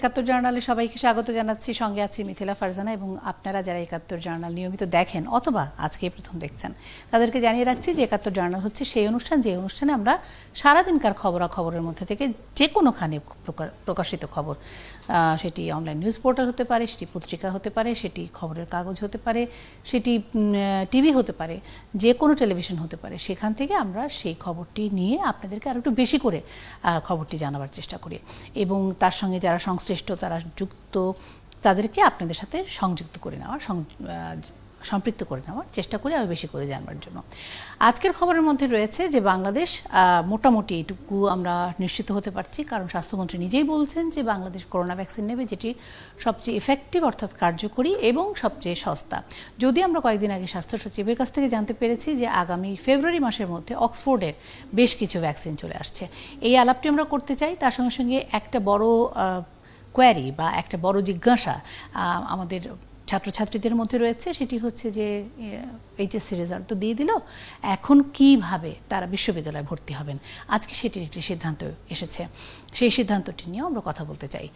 একাত্তর জার্নালে সবাইকে স্বাগত জানাচ্ছি। সঙ্গে আছি মিথিলা ফারজানা এবং আপনারা যারা একাত্তর জার্নাল নিয়মিত দেখেন অথবা আজকেই প্রথম দেখছেন তাদেরকে জানিয়ে রাখছি যে একাত্তর জার্নাল হচ্ছে সেই অনুষ্ঠান যে অনুষ্ঠানে আমরা সারাদিনকার খবরের মধ্যে থেকে যে কোনোখানে প্রকাশিত খবর, সেটি অনলাইন নিউজ পোর্টাল হতে পারে, সেটি পত্রিকা হতে পারে, সেটি খবরের কাগজ হতে পারে, সেটি টিভি হতে পারে, যে কোনো টেলিভিশন হতে পারে, সেখান থেকে আমরা সেই খবরটি নিয়ে আপনাদেরকে আরও একটু বেশি করে খবরটি জানাবার চেষ্টা করি এবং তার সঙ্গে যারা সংশ্লিষ্ট তারা যুক্ত তাদেরকে আপনাদের সাথে সংযুক্ত করে নেওয়ার সম্পৃক্ত করে নেওয়ার চেষ্টা করি আরও বেশি করে জানবার জন্য। আজকের খবরের মধ্যে রয়েছে যে বাংলাদেশ মোটামুটি এটুকু আমরা নিশ্চিত হতে পারছি, কারণ স্বাস্থ্যমন্ত্রী নিজেই বলছেন যে বাংলাদেশ করোনা ভ্যাকসিন নেবে যেটি সবচেয়ে ইফেক্টিভ অর্থাৎ কার্যকরী এবং সবচেয়ে সস্তা। যদি আমরা কয়েকদিন আগে স্বাস্থ্য সচিবের কাছ থেকে জানতে পেরেছি যে আগামী ফেব্রুয়ারি মাসের মধ্যে অক্সফোর্ডের বেশ কিছু ভ্যাকসিন চলে আসছে, এই আলাপটি আমরা করতে চাই। তার সঙ্গে সঙ্গে একটা বড় কোয়ারি বা একটা বড় জিজ্ঞাসা আমাদের ছাত্রছাত্রীদের মধ্যে রয়েছে, সেটি হচ্ছে যে এইচএসসি রেজাল্ট তো দিয়ে দিল, এখন কিভাবে তারা বিশ্ববিদ্যালয়ে ভর্তি হবেন। আজকে সেটির একটি সিদ্ধান্ত এসেছে, সেই সিদ্ধান্তটি নিয়েও আমরা কথা বলতে চাই।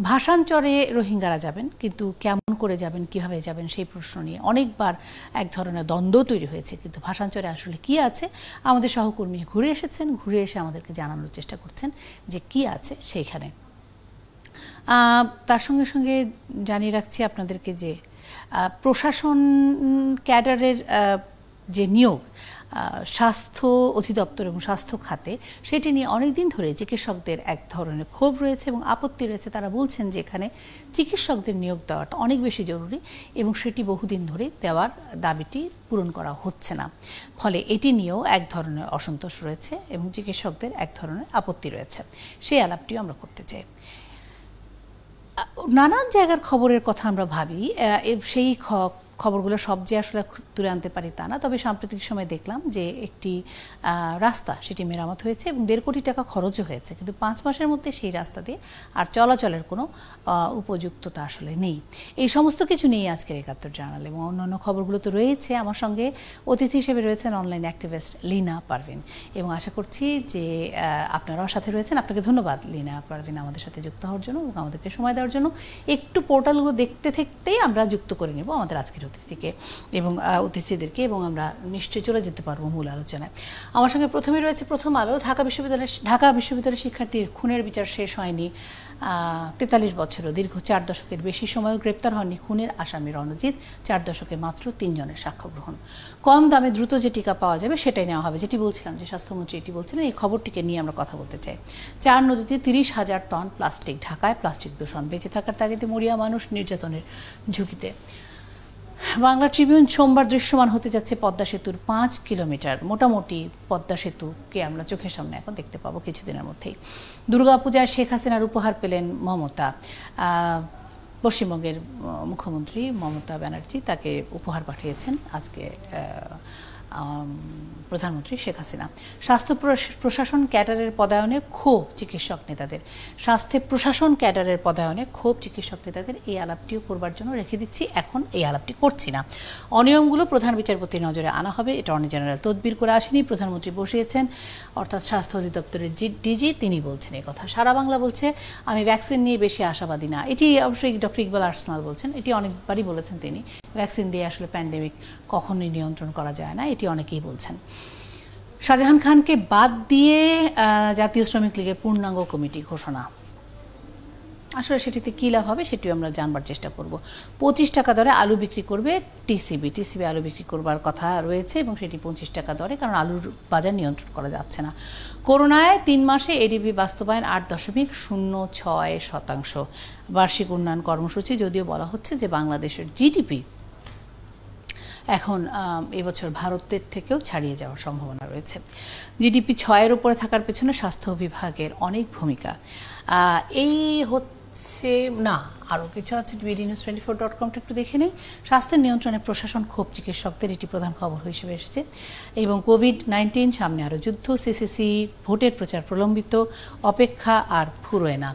ভাষান্তরে রোহিঙ্গারা যাবেন, কিন্তু কেমন করে যাবেন, কিভাবে যাবেন, সেই প্রশ্ন নিয়ে অনেকবার এক ধরনের দ্বন্দ্ব তৈরি হয়েছে, কিন্তু ভাষান্তরে আসলে কি আছে আমাদের সহকর্মী ঘুরে এসেছেন, ঘুরে এসে আমাদেরকে জানানোর চেষ্টা করছেন যে কি আছে সেইখানে। তার সঙ্গে সঙ্গে জানিয়ে রাখছি আপনাদেরকে যে প্রশাসন ক্যাডারের যে নিয়োগ স্বাস্থ্য অধিদপ্তর এবং স্বাস্থ্য খাতে, সেটি নিয়ে অনেক দিন ধরে চিকিৎসকদের এক ধরনের ক্ষোভ রয়েছে এবং আপত্তি রয়েছে। তারা বলছেন যে এখানে চিকিৎসকদের নিয়োগ দেওয়াটা অনেক বেশি জরুরি এবং সেটি বহুদিন ধরে দেওয়ার দাবিটি পূরণ করা হচ্ছে না, ফলে এটি নিয়েও এক ধরনের অসন্তোষ রয়েছে এবং চিকিৎসকদের এক ধরনের আপত্তি রয়েছে। সেই আলাপটিও আমরা করতে চাই। নানান জায়গার খবরের কথা আমরা ভাবি, সেই খবরগুলো সব যে আসলে তুলে আনতে পারি তা না, তবে সাম্প্রতিক সময় দেখলাম যে একটি রাস্তা সেটি মেরামত হয়েছে এবং 1.5 কোটি টাকা খরচও হয়েছে, কিন্তু 5 মাসের মধ্যে সেই রাস্তা দিয়ে আর চলাচলের কোনো উপযুক্ততা আসলে নেই। এই সমস্ত কিছু নিয়ে আজকের একাত্তর জার্নাল এবং অন্যান্য খবরগুলো তো রয়েছে। আমার সঙ্গে অতিথি হিসেবে রয়েছেন অনলাইন অ্যাক্টিভিস্ট লীনা পারভিন এবং আশা করছি যে আপনারাও সাথে রয়েছেন। আপনাকে ধন্যবাদ লীনা পারভিন আমাদের সাথে যুক্ত হওয়ার জন্য এবং আমাদেরকে সময় দেওয়ার জন্য। একটু পোর্টালগুলো দেখতে থাকতেই আমরা যুক্ত করে নেব আমাদের আজকের অতিথিকে এবং অতিথিদেরকে এবং আমরা নিশ্চয়ই চলে যেতে পারবো মূল আলোচনায়। আমার সঙ্গে প্রথমে রয়েছে প্রথম আলো। ঢাকা বিশ্ববিদ্যালয়ের শিক্ষার্থীর খুনের বিচার শেষ হয়নি। 43 বছরও দীর্ঘ 4 দশকের বেশি সময়ও গ্রেপ্তার হননি খুনের আসামি রণজিৎ। 4 দশকে মাত্র 3 জনের সাক্ষ্য গ্রহণ। কম দামে দ্রুত যে টিকা পাওয়া যাবে সেটাই নেওয়া হবে, যেটি বলছিলাম যে স্বাস্থ্যমন্ত্রী এটি বলছিলেন। এই খবরটিকে নিয়ে আমরা কথা বলতে চাই। 4 নদীতে 30,000 টন প্লাস্টিক। ঢাকায় প্লাস্টিক দূষণ। বেঁচে থাকার তাগিদে মরিয়া মানুষ নির্যাতনের ঝুঁকিতে। বাংলা ট্রিবিউন সোমবার দৃশ্যমান হতে যাচ্ছে পদ্মা সেতুর 5 কিলোমিটার। মোটামুটি পদ্মা সেতুকে আমরা চোখের সামনে এখন দেখতে পাবো কিছুদিনের মধ্যেই। দুর্গাপূজায় শেখ হাসিনার উপহার পেলেন মমতা। পশ্চিমবঙ্গের মুখ্যমন্ত্রী মমতা ব্যানার্জি তাকে উপহার পাঠিয়েছেন আজকে প্রধানমন্ত্রী শেখ হাসিনা। স্বাস্থ্য প্রশাসন ক্যাডারের পদায়নে ক্ষোভ চিকিৎসক নেতাদের। স্বাস্থ্য প্রশাসন ক্যাডারের পদায়নে ক্ষোভ চিকিৎসক নেতাদের। এই আলাপটিও করবার জন্য রেখে দিচ্ছি, এখন এই আলাপটি করছি না। অনিয়মগুলো প্রধান বিচারপতির নজরে আনা হবে, অ্যাটর্নি জেনারেল তদবির করে আসেনি, প্রধানমন্ত্রী বসিয়েছেন, অর্থাৎ স্বাস্থ্য অধিদপ্তরের ডিজি তিনি বলছেন এই কথা। সারা বাংলা বলছে আমি ভ্যাকসিন নিয়ে বেশি আশাবাদী না। এটি অবশ্যই ডক্টর ইকবাল আর্সেনাল বলছেন, এটি অনেকবারই বলেছেন তিনি। ভ্যাকসিন দিয়ে আসলে প্যান্ডেমিক কখনোই নিয়ন্ত্রণ করা যায় না, এটি অনেকেই বলছেন। শাহজাহান খানকে বাদ দিয়ে জাতীয় শ্রমিক লীগের পূর্ণাঙ্গ কমিটি ঘোষণা। আসলে সেটিতে কী লাভ হবে সেটিও আমরা জানবার চেষ্টা করব। 25 টাকা দরে আলু বিক্রি করবে টিসিবি আলু বিক্রি করবার কথা রয়েছে এবং সেটি 25 টাকা দরে, কারণ আলুর বাজার নিয়ন্ত্রণ করা যাচ্ছে না। করোনায় 3 মাসে এডিবি বাস্তবায়ন 8.06%। বার্ষিক উন্নয়ন কর্মসূচি, যদিও বলা হচ্ছে যে বাংলাদেশের জিডিপি এখন এবছর ভারতের থেকেও ছাড়িয়ে যাওয়ার সম্ভাবনা রয়েছে। জিডিপি 6-এর উপরে থাকার পেছনে স্বাস্থ্য বিভাগের অনেক ভূমিকা। এই হচ্ছে না, আরও কিছু আছে। bdnews24.com একটু দেখে নেই। স্বাস্থ্যের নিয়ন্ত্রণে প্রশাসন ক্ষোভ চিকিৎসকদের, এটি প্রধান খবর হিসেবে এসেছে। এবং কোভিড-19 সামনে আরও যুদ্ধ। সিসিসি ভোটের প্রচার প্রলম্বিত, অপেক্ষা আর ফুরোয় না।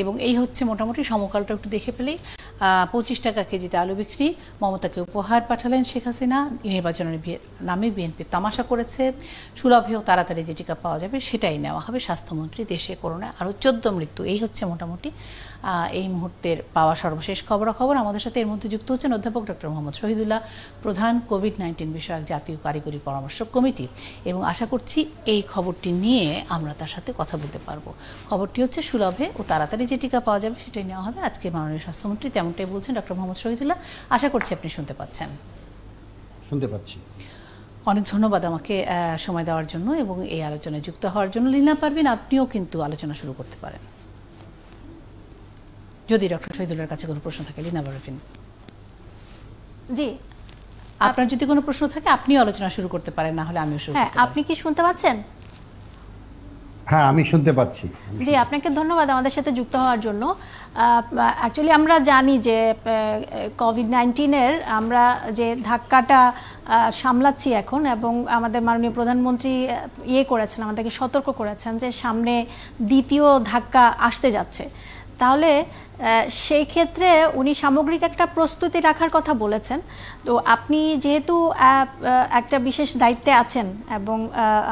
এবং এই হচ্ছে মোটামুটি সমকালটা একটু দেখে পেলেই। 25 টাকা কেজিতে আলু বিক্রি। মমতাকে উপহার পাঠালেন শেখ হাসিনা। নির্বাচনের নামে বিএনপি তামাশা করেছে। সুলভেও তাড়াতাড়ি যে টিকা পাওয়া যাবে সেটাই নেওয়া হবে। স্বাস্থ্যমন্ত্রী দেশে করোনায় আরও 14 মৃত্যু। এই হচ্ছে মোটামুটি এই মুহূর্তের পাওয়া সর্বশেষ খবরাখবর। আমাদের সাথে এর মধ্যে যুক্ত হচ্ছেন অধ্যাপক ডক্টর মোহাম্মদ শহীদুল্লাহ, প্রধান কোভিড-19 বিষয়ক জাতীয় কারিগরি পরামর্শক কমিটি, এবং আশা করছি এই খবরটি নিয়ে আমরা তার সাথে কথা বলতে পারবো। খবরটি হচ্ছে সুলভে ও তাড়াতাড়ি যে টিকা পাওয়া যাবে সেটাই নেওয়া হবে। আজকে মাননীয় স্বাস্থ্যমন্ত্রী তেমনটাই বলছেন ডক্টর মোহাম্মদ শহীদুল্লাহ। আশা করছি আপনি শুনতে পাচ্ছেন। শুনতে পাচ্ছি। অনেক ধন্যবাদ আমাকে সময় দেওয়ার জন্য এবং এই আলোচনায় যুক্ত হওয়ার জন্য। লীনা পারভিন, আপনিও কিন্তু আলোচনা শুরু করতে পারেন যদি ডক্টর শহীদুল্লাহর কাছে কোনো প্রশ্ন থাকে। লীনা পারভিন, জি, আপনার যদি কোনো প্রশ্ন থাকে আপনিও আলোচনা শুরু করতে পারেন, না হলে আমিও শুরু করতে পারি। আপনি কি শুনতে পাচ্ছেন? হ্যাঁ, আমি শুনতে পাচ্ছি। জি, আপনাকে ধন্যবাদ আমাদের সাথে যুক্ত হওয়ার জন্য। অ্যাকচুয়ালি আমরা জানি যে কোভিড-19-এর আমরা যে ধাক্কাটা সামলাচ্ছি এখন, এবং আমাদের মাননীয় প্রধানমন্ত্রী করেছেন, আমাদেরকে সতর্ক করেছেন যে সামনে দ্বিতীয় ধাক্কা আসতে যাচ্ছে। তাহলে সেই ক্ষেত্রে উনি সামগ্রিক একটা প্রস্তুতি রাখার কথা বলেছেন। তো আপনি যেহেতু একটা বিশেষ দায়িত্বে আছেন এবং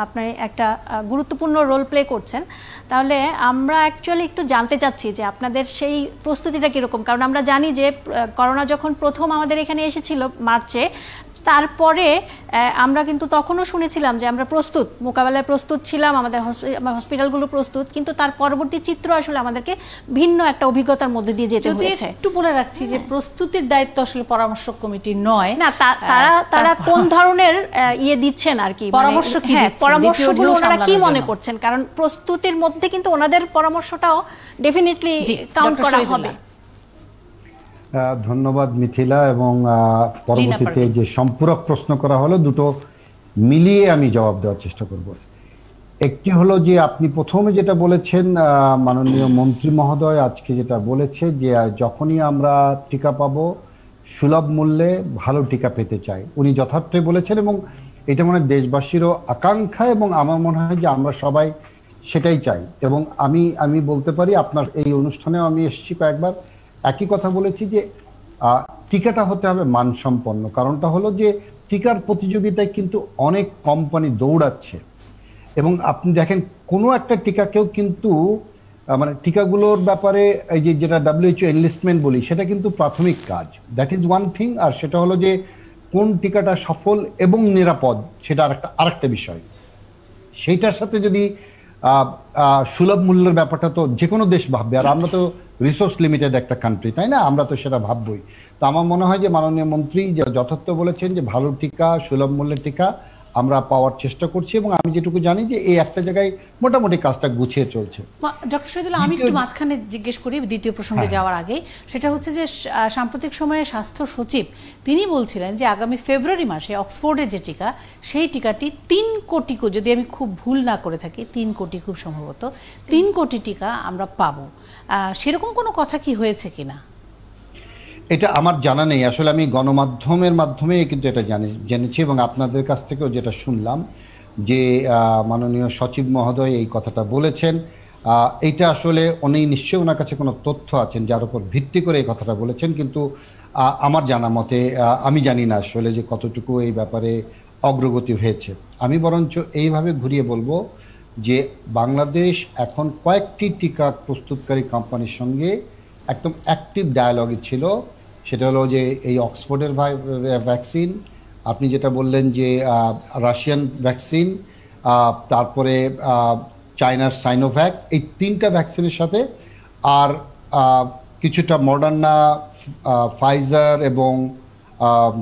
আপনি একটা গুরুত্বপূর্ণ রোল প্লে করছেন, তাহলে আমরা অ্যাকচুয়ালি একটু জানতে চাচ্ছি যে আপনাদের সেই প্রস্তুতিটা কীরকম। কারণ আমরা জানি যে করোনা যখন প্রথম আমাদের এখানে এসেছিল মার্চে, তারপরে আমরা কিন্তু তখনও শুনেছিলাম যে আমরা প্রস্তুত, মোকাবেলায় প্রস্তুত ছিলাম, আমাদের হসপিটালগুলো প্রস্তুত, কিন্তু তার পরবর্তী চিত্র আসলে আমাদেরকে ভিন্ন একটা অভিজ্ঞতার মধ্যে দিয়ে যেতে হয়েছে। একটু বলে রাখছি যে প্রস্তুতির দায়িত্ব আসলে পরামর্শক কমিটির নয়। না, তারা কোন ধরনের দিচ্ছেন আর কি, পরামর্শ কি দিচ্ছেন, পরামর্শগুলো ওনারা কি মনে করছেন, কারণ প্রস্তুতির মধ্যে কিন্তু ওনাদের পরামর্শটাও ডেফিনেটলি কাউন্ট করা হবে। ধন্যবাদ মিথিলা, এবং পরবর্তীতে যে সম্পূরক প্রশ্ন করা হলো দুটো মিলিয়ে আমি জবাব দেওয়ার চেষ্টা করব। একটি হলো যে আপনি প্রথমে যেটা বলেছেন, মাননীয় মন্ত্রী মহোদয় আজকে যেটা বলেছে যে যখনই আমরা টিকা পাবো সুলভ মূল্যে ভালো টিকা পেতে চাই, উনি যথার্থই বলেছেন এবং এটা মনে হয় দেশবাসীরও আকাঙ্ক্ষা, এবং আমার মনে হয় যে আমরা সবাই সেটাই চাই। এবং আমি বলতে পারি আপনার এই অনুষ্ঠানেও আমি এসেছি কয়েকবার, একই কথা বলেছি যে টিকাটা হতে হবে মানসম্পন্ন। কারণটা হলো যে টিকার প্রতিযোগিতায় কিন্তু অনেক কোম্পানি দৌড়াচ্ছে, এবং আপনি দেখেন কোনো একটা টিকাকেও কিন্তু মানে টিকাগুলোর ব্যাপারে এই যেটা WHO এনলিস্টমেন্ট বলি, সেটা কিন্তু প্রাথমিক কাজ, দ্যাট ইজ ওয়ান থিং। আর সেটা হলো যে কোন টিকাটা সফল এবং নিরাপদ সেটা আরেকটা বিষয়। সেইটার সাথে যদি সুলভ মূল্যের ব্যাপারটা তো যে কোনো দেশ ভাববে, আর আমরা তো রিসোর্স লিমিটেড একটা কান্ট্রি, তাই না? আমরা তো সেটা ভাববই। তো আমার মনে হয় যে মাননীয় মন্ত্রী যথার্থ বলেছেন যে ভালো টিকা, সুলভ মূল্যের টিকা আমরা পাওয়ার চেষ্টা করছি, এবং আমি যেটুকু জানি যে এই একটা জায়গায় মোটামুটি কাজটা গুছিয়ে চলছে। ডক্টর শহীদুল্লাহ, আমি একটু মাঝখানে জিজ্ঞেস করি দ্বিতীয় প্রসঙ্গে যাওয়ার আগে। সেটা হচ্ছে যে সাম্প্রতিক সময়ে স্বাস্থ্য সচিব তিনি বলছিলেন যে আগামী ফেব্রুয়ারি মাসে অক্সফোর্ডের যে টিকা, সেই টিকাটি 3 কোটি, যদি আমি খুব ভুল না করে থাকি 3 কোটি, খুব সম্ভবত 3 কোটি টিকা আমরা পাবো। সেরকম কোনো কথা কি হয়েছে কিনা? এটা আমার জানা নেই আসলে। আমি গণমাধ্যমের মাধ্যমে কিন্তু এটা জেনেছি, এবং আপনাদের কাছ থেকেও যেটা শুনলাম যে মাননীয় সচিব মহোদয় এই কথাটা বলেছেন। এইটা আসলে উনি নিশ্চয়ই ওনার কাছে কোনো তথ্য আছেন যার উপর ভিত্তি করে এই কথাটা বলেছেন, কিন্তু আমার জানা মতে আমি জানি না আসলে যে কতটুকু এই ব্যাপারে অগ্রগতি হয়েছে। আমি বরঞ্চ এইভাবে ঘুরিয়ে বলবো যে বাংলাদেশ এখন কয়েকটি টিকা প্রস্তুতকারী কোম্পানির সঙ্গে একদম অ্যাক্টিভ ডায়ালগে ছিল। সেটা হলো যে এই অক্সফোর্ডের ভ্যাকসিন, আপনি যেটা বললেন যে রাশিয়ান ভ্যাকসিন, তারপরে চায়নার সাইনোভ্যাক, এই 3টা ভ্যাকসিনের সাথে আর কিছুটা মডার্না, ফাইজার এবং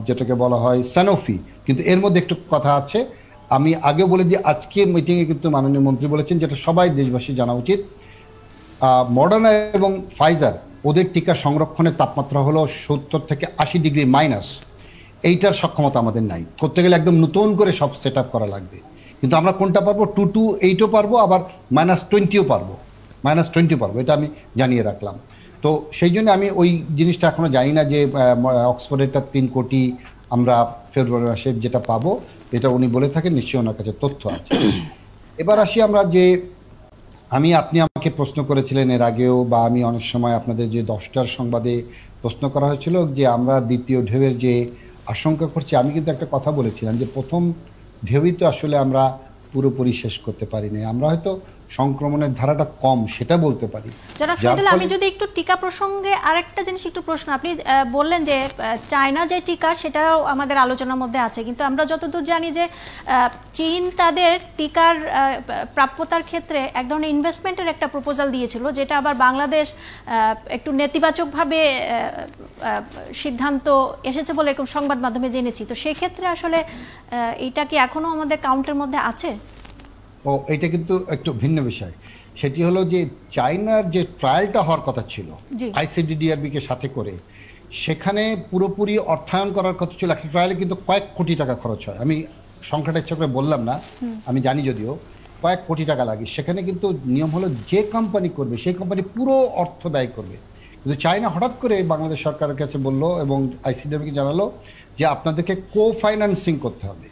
যেটাকে বলা হয় স্যানোফি। কিন্তু এর মধ্যে একটু কথা আছে, আমি আগেও বলে দিই, আজকে মিটিংয়ে কিন্তু মাননীয় মন্ত্রী বলেছেন যেটা সবাই দেশবাসী জানা উচিত, মডার্না এবং ফাইজার ওদের টিকা সংরক্ষণের তাপমাত্রা হলো 70 থেকে 80 ডিগ্রি মাইনাস। এইটার সক্ষমতা আমাদের নাই, করতে গেলে একদম নতুন করে সব সেট আপ করা লাগবে। কিন্তু আমরা কোনটা পারবো, 228ও পারবো, আবার -20ও পারবো, -20 পারবো, এটা আমি জানিয়ে রাখলাম। তো সেই জন্য আমি ওই জিনিসটা এখনো জানি না যে অক্সফোর্ডেরটা 3 কোটি আমরা ফেব্রুয়ারি মাসে যেটা পাবো, এটা উনি বলে থাকেন, নিশ্চয়ই ওনার কাছে তথ্য আছে। এবার আসি আমরা যে আপনি আমাকে প্রশ্ন করেছিলেন এর আগেও, বা আমি অনেক সময় আপনাদের যে 10টার সংবাদে প্রশ্ন করা হয়েছিল যে আমরা দ্বিতীয় ঢেউয়ের যে আশঙ্কা করছি, আমি কিন্তু একটা কথা বলেছিলাম যে প্রথম ঢেউই তো আসলে আমরা পুরোপুরি শেষ করতে পারি নাই। আমরা হয়তো সংক্রমণের ধারাটা কম সেটা বলতে পারি। জনাব শহীদুল, আমি যদি একটু টিকা প্রসঙ্গে আরেকটা জিনিস একটু প্রশ্ন, আপনি বললেন যে চায়না যে টিকা সেটাও আমাদের আলোচনার মধ্যে আছে, কিন্তু আমরা যতদূর জানি যে চীন তাদের টিকার প্রাপ্যতার ক্ষেত্রে এক ধরনের ইনভেস্টমেন্টের একটা প্রপোজাল দিয়েছিল, যেটা আবার বাংলাদেশ একটু নেতিবাচকভাবে সিদ্ধান্ত এসেছে বলে এরকম সংবাদ মাধ্যমে জেনেছি। তো সেক্ষেত্রে আসলে এটা কি এখনো আমাদের কাউন্টের মধ্যে আছে? ও, এটা কিন্তু একটু ভিন্ন বিষয়। সেটি হলো যে চায়নার যে ট্রায়ালটা হওয়ার কথা ছিল ICDDRB কে সাথে করে, সেখানে পুরোপুরি অর্থায়ন করার কথা ছিল। একটা ট্রায়ালে কিন্তু কয়েক কোটি টাকা খরচ হয়, আমি সংখ্যাটা ইচ্ছা করে বললাম না, আমি জানি যদিও কয়েক কোটি টাকা লাগে। সেখানে কিন্তু নিয়ম হলো যে কোম্পানি করবে সেই কোম্পানি পুরো অর্থ ব্যয় করবে। কিন্তু চায়না হঠাৎ করে বাংলাদেশ সরকারের কাছে বললো এবং ICDRB কে জানালো যে আপনাদেরকে কো-ফাইন্যান্সিং করতে হবে।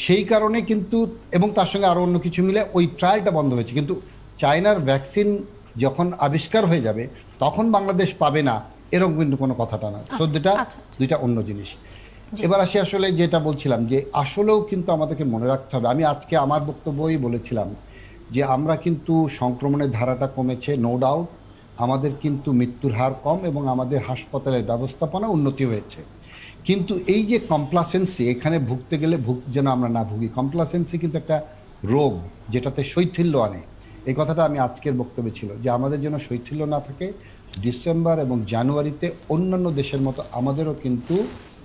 সেই কারণে কিন্তু, এবং তার সঙ্গে আরও অন্য কিছু মিলে ওই ট্রায়ালটা বন্ধ হয়েছে। কিন্তু চায়নার ভ্যাকসিন যখন আবিষ্কার হয়ে যাবে তখন বাংলাদেশ পাবে না এরকম কিন্তু কোনো কথাটা না। তো দুইটা অন্য জিনিস। এবার আসি আসলে যেটা বলছিলাম যে আসলেও কিন্তু আমাদেরকে মনে রাখতে হবে, আমি আজকে আমার বক্তব্যই বলেছিলাম যে আমরা কিন্তু সংক্রমণের ধারাটা কমেছে, নো ডাউট। আমাদের কিন্তু মৃত্যুর হার কম এবং আমাদের হাসপাতালের ব্যবস্থাপনা উন্নতি হয়েছে। কিন্তু এই যে কমপ্লাসেন্সি, এখানে ভুগতে গেলে যেন আমরা না ভুগি। কমপ্লাসেন্সি কিন্তু একটা রোগ যেটাতে শৈথিল্য আনে। এই কথাটা আমি আজকের বক্তব্যে ছিল যে আমাদের যেন শৈথিল্য না থাকে। ডিসেম্বর এবং জানুয়ারিতে অন্যান্য দেশের মতো আমাদেরও কিন্তু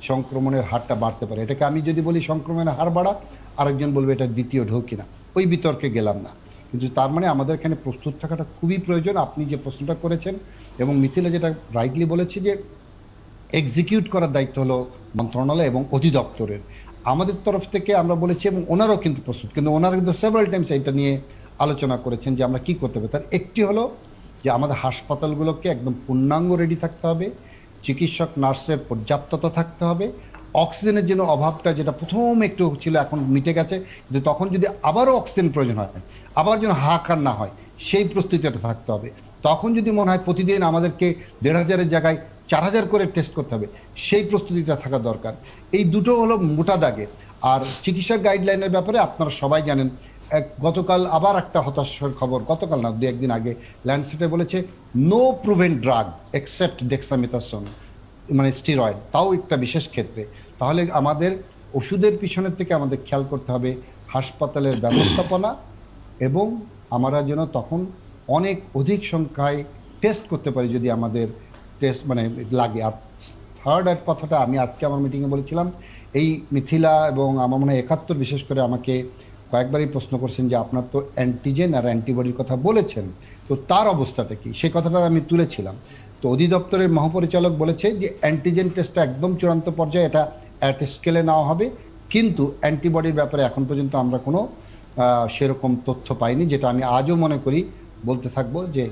সংক্রমণের হারটা বাড়তে পারে। এটাকে আমি যদি বলি সংক্রমণের হার বাড়া, আরেকজন বলবে এটা দ্বিতীয় ঢেউ কিনা, ওই বিতর্কে গেলাম না। কিন্তু তার মানে আমাদের এখানে প্রস্তুত থাকাটা খুবই প্রয়োজন। আপনি যে প্রশ্নটা করেছেন এবং মিথিলা যেটা রাইটলি বলেছে যে এক্সিকিউট করার দায়িত্ব হলো মন্ত্রণালয় এবং অধিদপ্তরের। আমাদের তরফ থেকে আমরা বলেছি এবং ওনারাও কিন্তু প্রস্তুত, কিন্তু ওনারা কিন্তু সেভারাল টাইমস এটা নিয়ে আলোচনা করেছেন যে আমরা কি করতে হবে। তার একটি হলো যে আমাদের হাসপাতালগুলোকে একদম পূর্ণাঙ্গ রেডি থাকতে হবে, চিকিৎসক নার্সের পর্যাপ্ততা থাকতে হবে, অক্সিজেনের জন্য অভাবটা যেটা প্রথম একটু ছিল এখন মিটে গেছে, কিন্তু তখন যদি আবারও অক্সিজেন প্রয়োজন হয়, আবার যেন হাহাকার না হয় সেই প্রস্তুতিটা থাকতে হবে। তখন যদি মনে হয় প্রতিদিন আমাদেরকে ১,৫০০-এর জায়গায় ৪,০০০ করে টেস্ট করতে হবে, সেই প্রস্তুতিটা থাকা দরকার। এই দুটো হলো মোটা দাগে। আর চিকিৎসার গাইডলাইনের ব্যাপারে আপনারা সবাই জানেন, গতকাল আবার একটা হতাশার খবর, গতকাল না ২-১ দিন আগে ল্যান্ডসেটে বলেছে no proven drug except dexamethasone, মানে স্টেরয়েড, তাও একটা বিশেষ ক্ষেত্রে। তাহলে আমাদের ওষুধের পিছনের থেকে আমাদের খেয়াল করতে হবে হাসপাতালের ব্যবস্থাপনা, এবং আমরা যেন তখন অনেক অধিক সংখ্যায় টেস্ট করতে পারি যদি আমাদের টেস্ট মানে লাগে। আর থার্ড এক কথাটা আমি আজকে আমার মিটিংয়ে বলেছিলাম, এই মিথিলা এবং আমার মনে হয় ৭১ বিশেষ করে আমাকে কয়েকবারই প্রশ্ন করছেন যে আপনার তো অ্যান্টিজেন আর অ্যান্টিবডির কথা বলেছেন, তো তার অবস্থাটা কি, সেই কথাটা আমি তুলেছিলাম। তো অধিদপ্তরের মহাপরিচালক বলেছে যে অ্যান্টিজেন টেস্টটা একদম চূড়ান্ত পর্যায়ে, এটা অ্যাট স্কেলে নেওয়া হবে, কিন্তু অ্যান্টিবডির ব্যাপারে এখন পর্যন্ত আমরা কোনো সেরকম তথ্য পাইনি, যেটা আমি আজও মনে করি বলতে থাকবো যে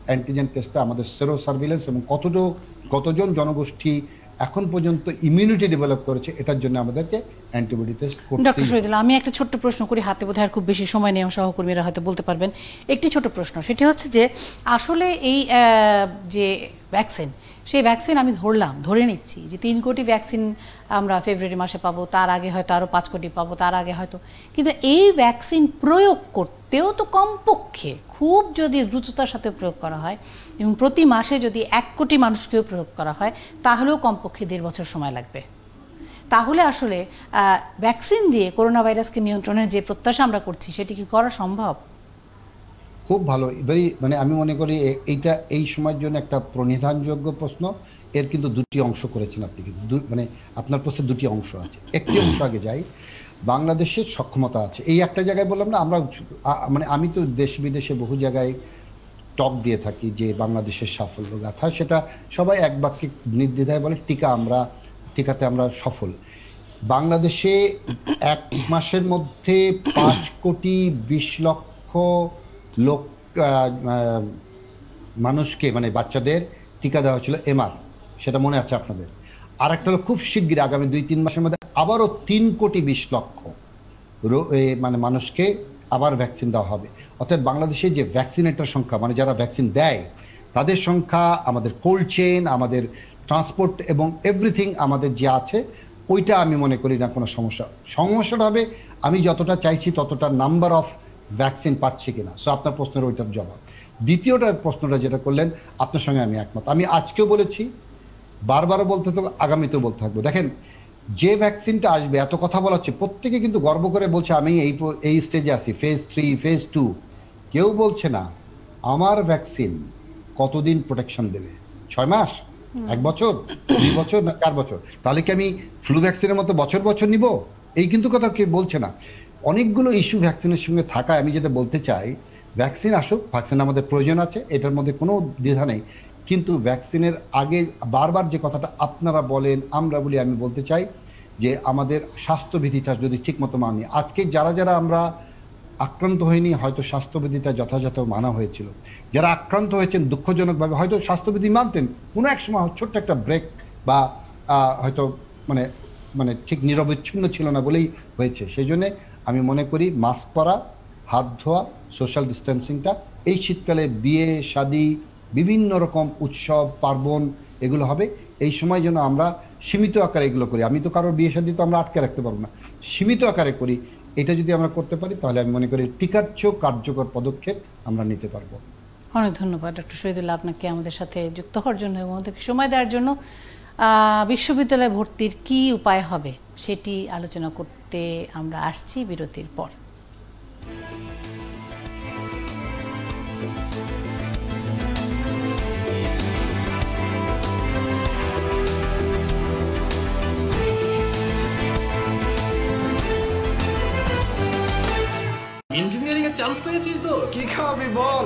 অ্যান্টিজেন টেস্টটা আমাদের সেরো সার্ভিলেন্স এবং কতজন জনগোষ্ঠী এখন পর্যন্ত ইমিউনিটি ডেভেলপ করেছে এটার জন্য আমাদেরকে অ্যান্টিবডি টেস্ট করতে। ডক্টর শহীদুল, আমি একটা ছোট্ট প্রশ্ন করি, হাতে বোধহয় আর খুব বেশি সময় নেই, সহকর্মীরা হয়তো বলতে পারবেন। একটি ছোট প্রশ্ন, সেটি হচ্ছে যে আসলে এই যে ভ্যাকসিন, সেই ভ্যাকসিন আমি ধরে নিচ্ছি যে ৩ কোটি ভ্যাকসিন আমরা ফেব্রুয়ারি মাসে পাবো, তার আগে হয়তো আরও ৫ কোটি পাবো, তার আগে হয়তো, কিন্তু এই ভ্যাকসিন প্রয়োগ করতেও তো কমপক্ষে খুব যদি দ্রুততার সাথে প্রয়োগ করা হয় এবং প্রতি মাসে যদি ১ কোটি মানুষকেও প্রয়োগ করা হয়, তাহলেও কমপক্ষে ১.৫ বছর সময় লাগবে। তাহলে আসলে ভ্যাকসিন দিয়ে করোনা ভাইরাসকে নিয়ন্ত্রণের যে প্রত্যাশা আমরা করছি সেটি কি করা সম্ভব? খুব ভালো, মানে আমি মনে করি এইটা এই সময়ের জন্য একটা প্রণিধানযোগ্য প্রশ্ন। এর কিন্তু দুটি অংশ করেছেন আপনি, কিন্তু মানে আপনার প্রশ্নের দুটি অংশ আছে। একটি অংশ আগে যাই, বাংলাদেশের সক্ষমতা আছে। এই একটা জায়গায় বললাম না, আমরা মানে আমি তো দেশ বিদেশে বহু জায়গায় টক দিয়ে থাকি যে বাংলাদেশের সাফল্য গাথা, সেটা সবাই এক বাক্যে নির্দ্বিধায় বলে টিকাতে আমরা সফল। বাংলাদেশে ১ মাসের মধ্যে ৫,২০,০০,০০০ লোক মানুষকে মানে বাচ্চাদের টিকা দেওয়া হয়েছিল এমআর, সেটা মনে আছে আপনাদের। আর একটা হলো খুব শিগগির আগামী ২-৩ মাসের মধ্যে আবারও ৩,২০,০০,০০০ মানে মানুষকে আবার ভ্যাকসিন দেওয়া হবে। অর্থাৎ বাংলাদেশে যে ভ্যাকসিনেটার সংখ্যা, মানে যারা ভ্যাকসিন দেয় তাদের সংখ্যা, আমাদের কোল্ড চেইন, আমাদের ট্রান্সপোর্ট এবং এভরিথিং আমাদের যে আছে, ওইটা আমি মনে করি না কোনো সমস্যাটা হবে। আমি যতটা চাইছি ততটা নাম্বার অফ ভ্যাকসিন পাচ্ছি কিনা। সো আপনার প্রশ্নের ওইটার জবাব। দ্বিতীয়টা প্রশ্নটা যেটা করলেন, আপনার সঙ্গে আমি একমত। আমি আজকেও বলেছি, বারবারও বলতে থাকবো, আগামীতেও বলতে থাকবো। দেখেন, যে ভ্যাকসিনটা আসবে, এত কথা বলা হচ্ছে, প্রত্যেকে কিন্তু গর্ব করে বলছে আমি এই স্টেজে আছি, ফেজ 3, ফেজ 2। কেউ বলছে না আমার ভ্যাকসিন কতদিন প্রোটেকশন দেবে, 6 মাস, 1 বছর, 2 বছর, না 4 বছর? তাহলে কি আমি ফ্লু ভ্যাকসিনের মতো বছর বছর নিব? এই কিন্তু কথা কেউ বলছে না। অনেকগুলো ইস্যু ভ্যাকসিনের সঙ্গে থাকায় আমি যেটা বলতে চাই, ভ্যাকসিন আসুক, ভ্যাকসিন আমাদের প্রয়োজন আছে, এটার মধ্যে কোনো দ্বিধা নেই। কিন্তু ভ্যাকসিনের আগে বারবার যে কথাটা আপনারা বলেন, আমরা বলি, আমি বলতে চাই যে আমাদের স্বাস্থ্যবিধিটা যদি ঠিক মতো মানি, আজকে যারা যারা আমরা আক্রান্ত হয়নি, হয়তো স্বাস্থ্যবিধিটা যথাযথ মানা হয়েছিল। যারা আক্রান্ত হয়েছেন দুঃখজনকভাবে হয়তো স্বাস্থ্যবিধি মানতেন, কোনো এক সময় ছোট্ট একটা ব্রেক বা হয়তো মানে মানে ঠিক নিরবচ্ছিন্ন ছিল না বলেই হয়েছে। সেই জন্যে আমি মনে করি মাস্ক পরা, হাত ধোয়া, সোশ্যাল ডিস্টেন্সিংটা এই শীতকালে বিয়ে শাদী, বিভিন্ন রকম উৎসব পার্বণ এগুলো হবে, এই সময় যেন আমরা সীমিত আকারে এগুলো করি। আমি তো কারোর বিয়ে শাদী তো আমরা আটকে রাখতে পারবো না, সীমিত আকারে করি। এটা যদি আমরা করতে পারি তাহলে আমি মনে করি টিকার চেয়েও কার্যকর পদক্ষেপ আমরা নিতে পারবো। অনেক ধন্যবাদ ডক্টর শহীদুল্লাহ আপনাকে আমাদের সাথে যুক্ত হওয়ার জন্য এবং আমাদেরকে সময় দেওয়ার জন্য। বিশ্ববিদ্যালয়ে ভর্তির কি উপায় হবে সেটি আলোচনা করতে আমরা আসছি বিরতির পর। ইঞ্জিনিয়ারিং এর চান্স পেয়েছিস তো? কি খাওয়াবি বল?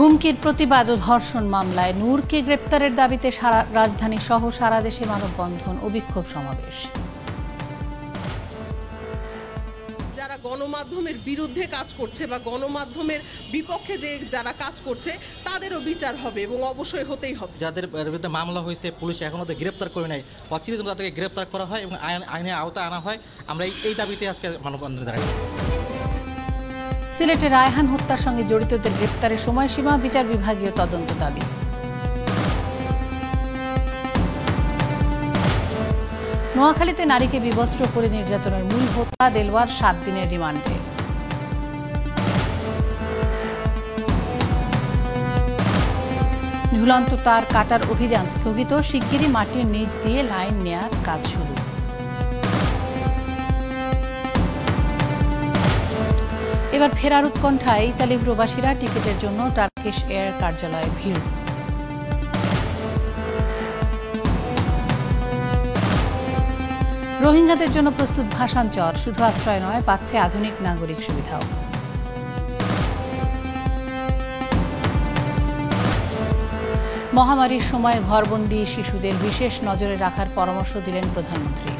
হুমকির প্রতিবাদ ও ধর্ষণ মামলায় নূরকে গ্রেপ্তারের দাবিতে রাজধানী সহ সারা দেশে মানববন্ধন ও বিক্ষোভ সমাবেশ। যারা গণমাধ্যমের বিরুদ্ধে কাজ করছে বা গণমাধ্যমের বিপক্ষে যে যারা কাজ করছে তাদেরও বিচার হবে এবং অবশ্যই হতেই হবে। যাদের বিরুদ্ধে মামলা হয়েছে পুলিশ এখনো গ্রেপ্তার করে নাই, অচিরেই তাদেরকে গ্রেপ্তার করা হয় এবং আইনের আওতায় আনা হয়। আমরা এই দাবিতে আজকে মানববন্ধনে দাঁড়াই। সিলেটে রায়হান হত্যার সঙ্গে জড়িতদের গ্রেপ্তারের সময়সীমা, বিচার বিভাগীয় তদন্ত দাবি। নোয়াখালীতে নারীকে বিবস্ত্র করে নির্যাতনের মূল হোতা দেলওয়ার 7 দিনের রিমান্ডে। ঝুলন্ত তার কাটার অভিযান স্থগিত, শিগগিরই মাটির নিচ দিয়ে লাইন নেয়ার কাজ শুরু। এবার ফেরার উৎকণ্ঠায় ইতালি প্রবাসীরা, টিকিটের জন্য টার্কিশ এয়ার কার্যালয়ে ভিড়। রোহিঙ্গাদের জন্য প্রস্তুত ভাষাঞ্চর, শুধু আশ্রয় নয়, পাচ্ছে আধুনিক নাগরিক সুবিধাও। মহামারীর সময় ঘরবন্দি শিশুদের বিশেষ নজরে রাখার পরামর্শ দিলেন প্রধানমন্ত্রী।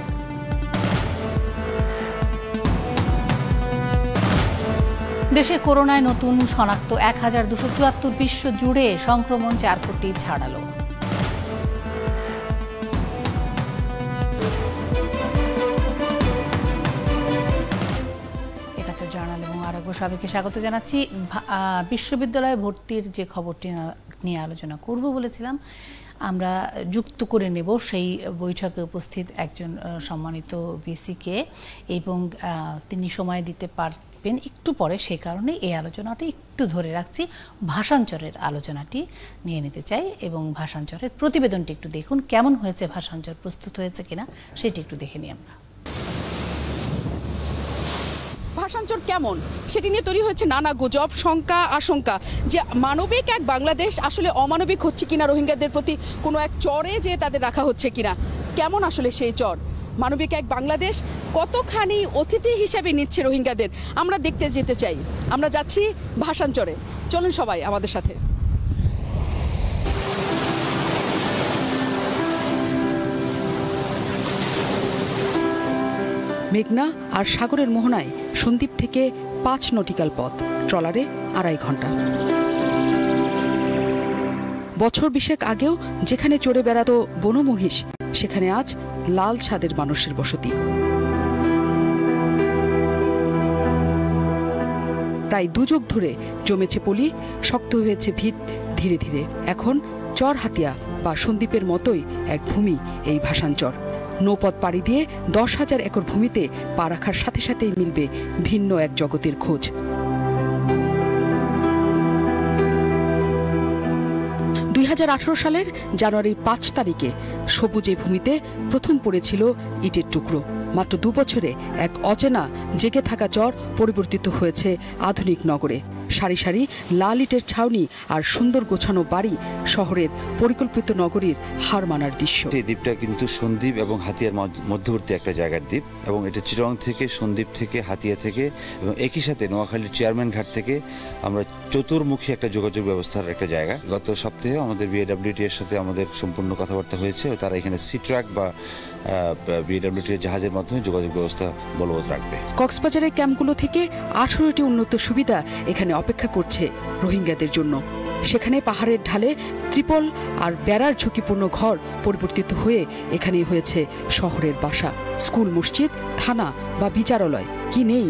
দেশে করোনায় নতুন শনাক্ত 1274, বিশ্ব জুড়ে সংক্রমণ 4 কোটি ছাড়ালো। একাত্তর জার্নাল এবং আরেকবার সবাইকে স্বাগত জানাচ্ছি। বিশ্ববিদ্যালয়ে ভর্তির যে খবরটি নিয়ে আলোচনা করব বলেছিলাম, আমরা যুক্ত করে নেব সেই বৈঠকে উপস্থিত একজন সম্মানিত ভিসিকে, এবং তিনি সময় দিতে পারবেন একটু পরে, সেই কারণে এই আলোচনাটি একটু ধরে রাখছি। ভাষাঞ্চরের আলোচনাটি নিয়ে নিতে চাই এবং ভাষাঞ্চরের প্রতিবেদনটি একটু দেখুন, কেমন হয়েছে ভাষাঞ্চর, প্রস্তুত হয়েছে কিনা সেটি একটু দেখে নিই আমরা। ভাষাঞ্চর কেমন সেটি নিয়ে তৈরি হয়েছে নানা গুজব, শঙ্কা, আশঙ্কা যে মানবিক এক বাংলাদেশ আসলে অমানবিক হচ্ছে কিনা, রোহিঙ্গাদের প্রতি কোনো এক চরে যে তাদের রাখা হচ্ছে কিনা, কেমন আসলে সেই চর। মানবিক এক বাংলাদেশ কতখানি অতিথি হিসেবে নিচ্ছে রোহিঙ্গাদের, আমরা দেখতে যেতে চাই। আমরা যাচ্ছি ভাষাঞ্চরে, চলুন সবাই আমাদের সাথে। মেঘনা আর সাগরের মোহনায় সন্দ্বীপ থেকে 5 নটিক্যাল পথ, ট্রলারে 2.5 ঘন্টা। বছর 20 আগেও যেখানে চড়ে বেড়াতো বনমহিষ, সেখানে আজ লাল ছাদের মানুষের বসতি। প্রায় 2 যুগ ধরে জমেছে পলি, শক্ত হয়েছে ভিত ধীরে ধীরে। এখন চরহাতিয়া বা সন্দ্বীপের মতোই এক ভূমি এই ভাষাঞ্চর। নৌপথ পাড়ি দিয়ে 10,000 একর ভূমিতে পা রাখার সাথে সাথেই মিলবে ভিন্ন এক জগতের খোঁজ। 2018 সালের জানুয়ারির 5 তারিখে সবুজে ভূমিতে প্রথম পড়েছিল ইটের টুকরো। মাত্র 2 বছরে এক অচেনা জেগে থাকা চর পরিবর্তিত হয়েছে আধুনিক নগরে। সারি সারি লাল ইটের ছাউনি আর সুন্দর গোছানো বাড়ি শহরের পরিকল্পিত নগরীর হার মানার দৃশ্য। এই দ্বীপটা কিন্তু সন্দ্বীপ এবং হাতিয়ার মধ্যবর্তী একটা জায়গার দ্বীপ, এবং এটা চিটাগং থেকে, সন্দ্বীপ থেকে, হাতিয়া থেকে এবং একই সাথে নোয়াখালীর চেয়ারম্যান ঘাট থেকে আমরা চতুর্মুখী একটা যোগাযোগ ব্যবস্থার একটা জায়গা। গত সপ্তাহে আমাদের বিএডব্লিউটি এর সাথে আমাদের সম্পূর্ণ কথাবার্তা হয়েছে, তারা এখানে সি ট্রাক বা বিএডব্লিউটি জাহাজের মাধ্যমে যোগাযোগ ব্যবস্থা বলবৎ রাখবে। কক্সবাজারের ক্যাম্পগুলো থেকে 18টি উন্নত সুবিধা এখানে অপেক্ষা করছে রোহিঙ্গাদের জন্য। সেখানে পাহাড়ের ঢালে ত্রিপল আর বেড়ার ঝুঁকিপূর্ণ ঘর পরিবর্তিত হয়ে এখানে হয়েছে শহরের বাসা। স্কুল, মসজিদ, থানা বা বিচারালয় কি নেই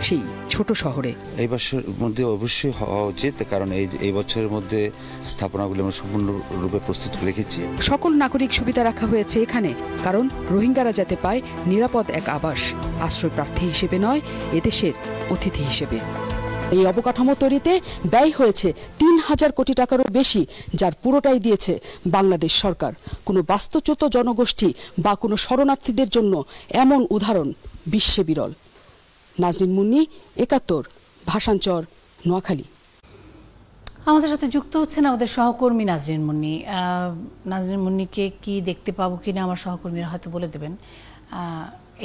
সেই ছোট শহরে? এই বছরের মধ্যে অবশ্যই হওয়া উচিত, কারণ এই বছরের মধ্যে স্থাপনাগুলো আমরা সম্পূর্ণরূপে প্রস্তুত রেখেছি। সকল নাগরিক সুবিধা রাখা হয়েছে এখানে, কারণ রোহিঙ্গারা যাতে পায় নিরাপদ এক আবাস, আশ্রয় প্রার্থী হিসেবে নয়, এদেশের অতিথি হিসেবে। এই অবকাঠামো তৈরিতে ব্যয় হয়েছে 3,000 কোটি টাকারও বেশি, যার পুরোটাই দিয়েছে বাংলাদেশ সরকার। কোনো বাস্তুচ্যুত জনগোষ্ঠী বা কোনো শরণার্থীদের জন্য এমন উদাহরণ বিশ্বে বিরল। নাজনীন মুন্নি, 71, ভাষাঞ্চর, নোয়াখালী। আমাদের সাথে যুক্ত হচ্ছেন আমাদের সহকর্মী নাজনীন মুন্নি। নাজনীন মুন্নিকে কি দেখতে পাবো কিনা আমার সহকর্মীরা হয়তো বলে দেবেন।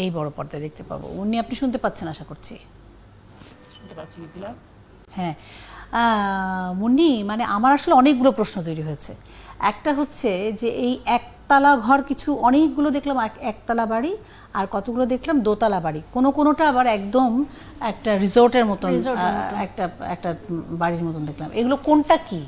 এই বড় পর্দায় দেখতে পাবো। উনি আপনি শুনতে পাচ্ছেন আশা করছি। হ্যাঁ, মুন্নি, মানে আমার আসলে অনেকগুলো প্রশ্ন তৈরি হয়েছে। একটা হচ্ছে যে এই একতলা ঘর, কিছু অনেকগুলো দেখলাম একতলা বাড়ি, আর কতগুলো দেখলাম দোতলা বাড়ি, কোনোটা আবার একদম একটা রিসোর্টের মতন একটা বাড়ির মতন দেখলাম। এগুলো কোনটা কি?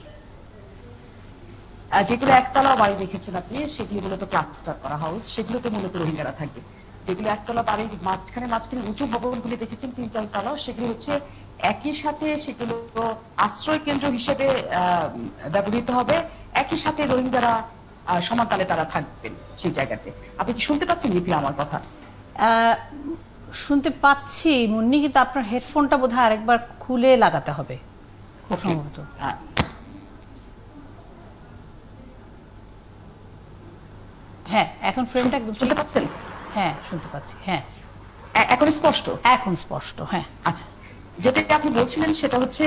যেগুলো একতলা বাড়ি দেখেছেন আপনি, সেগুলি মূলত ক্লাস্টার করা হাউস, সেগুলোতে মূলত রোহিঙ্গারা থাকবে। যেগুলো একতলা বাড়ির মাঝখানে উঁচু ভবনগুলি দেখেছেন 3-4 তলা, সেগুলি হচ্ছে একই সাথে সেগুলো আশ্রয় কেন্দ্র হিসেবে ব্যবহৃত হবে, একই সাথে রোহিঙ্গারা সমানতালে তারা থাকবেন সেই জায়গাতে। আপনি কি শুনতে পাচ্ছেন মিথিলা আমার কথা? শুনতে পাচ্ছি মুন্নি, কিন্তু আপনার হেডফোনটা বোধহয় আরেকবার খুলে লাগাতে হবে সম্ভবত। হ্যাঁ, এখন ফ্রেমটা একদম শুনতে পাচ্ছেন? হ্যাঁ, শুনতে পাচ্ছি। হ্যাঁ, এখন স্পষ্ট? এখন স্পষ্ট, হ্যাঁ। আচ্ছা, যেটা আপনি বলছিলেন সেটা হচ্ছে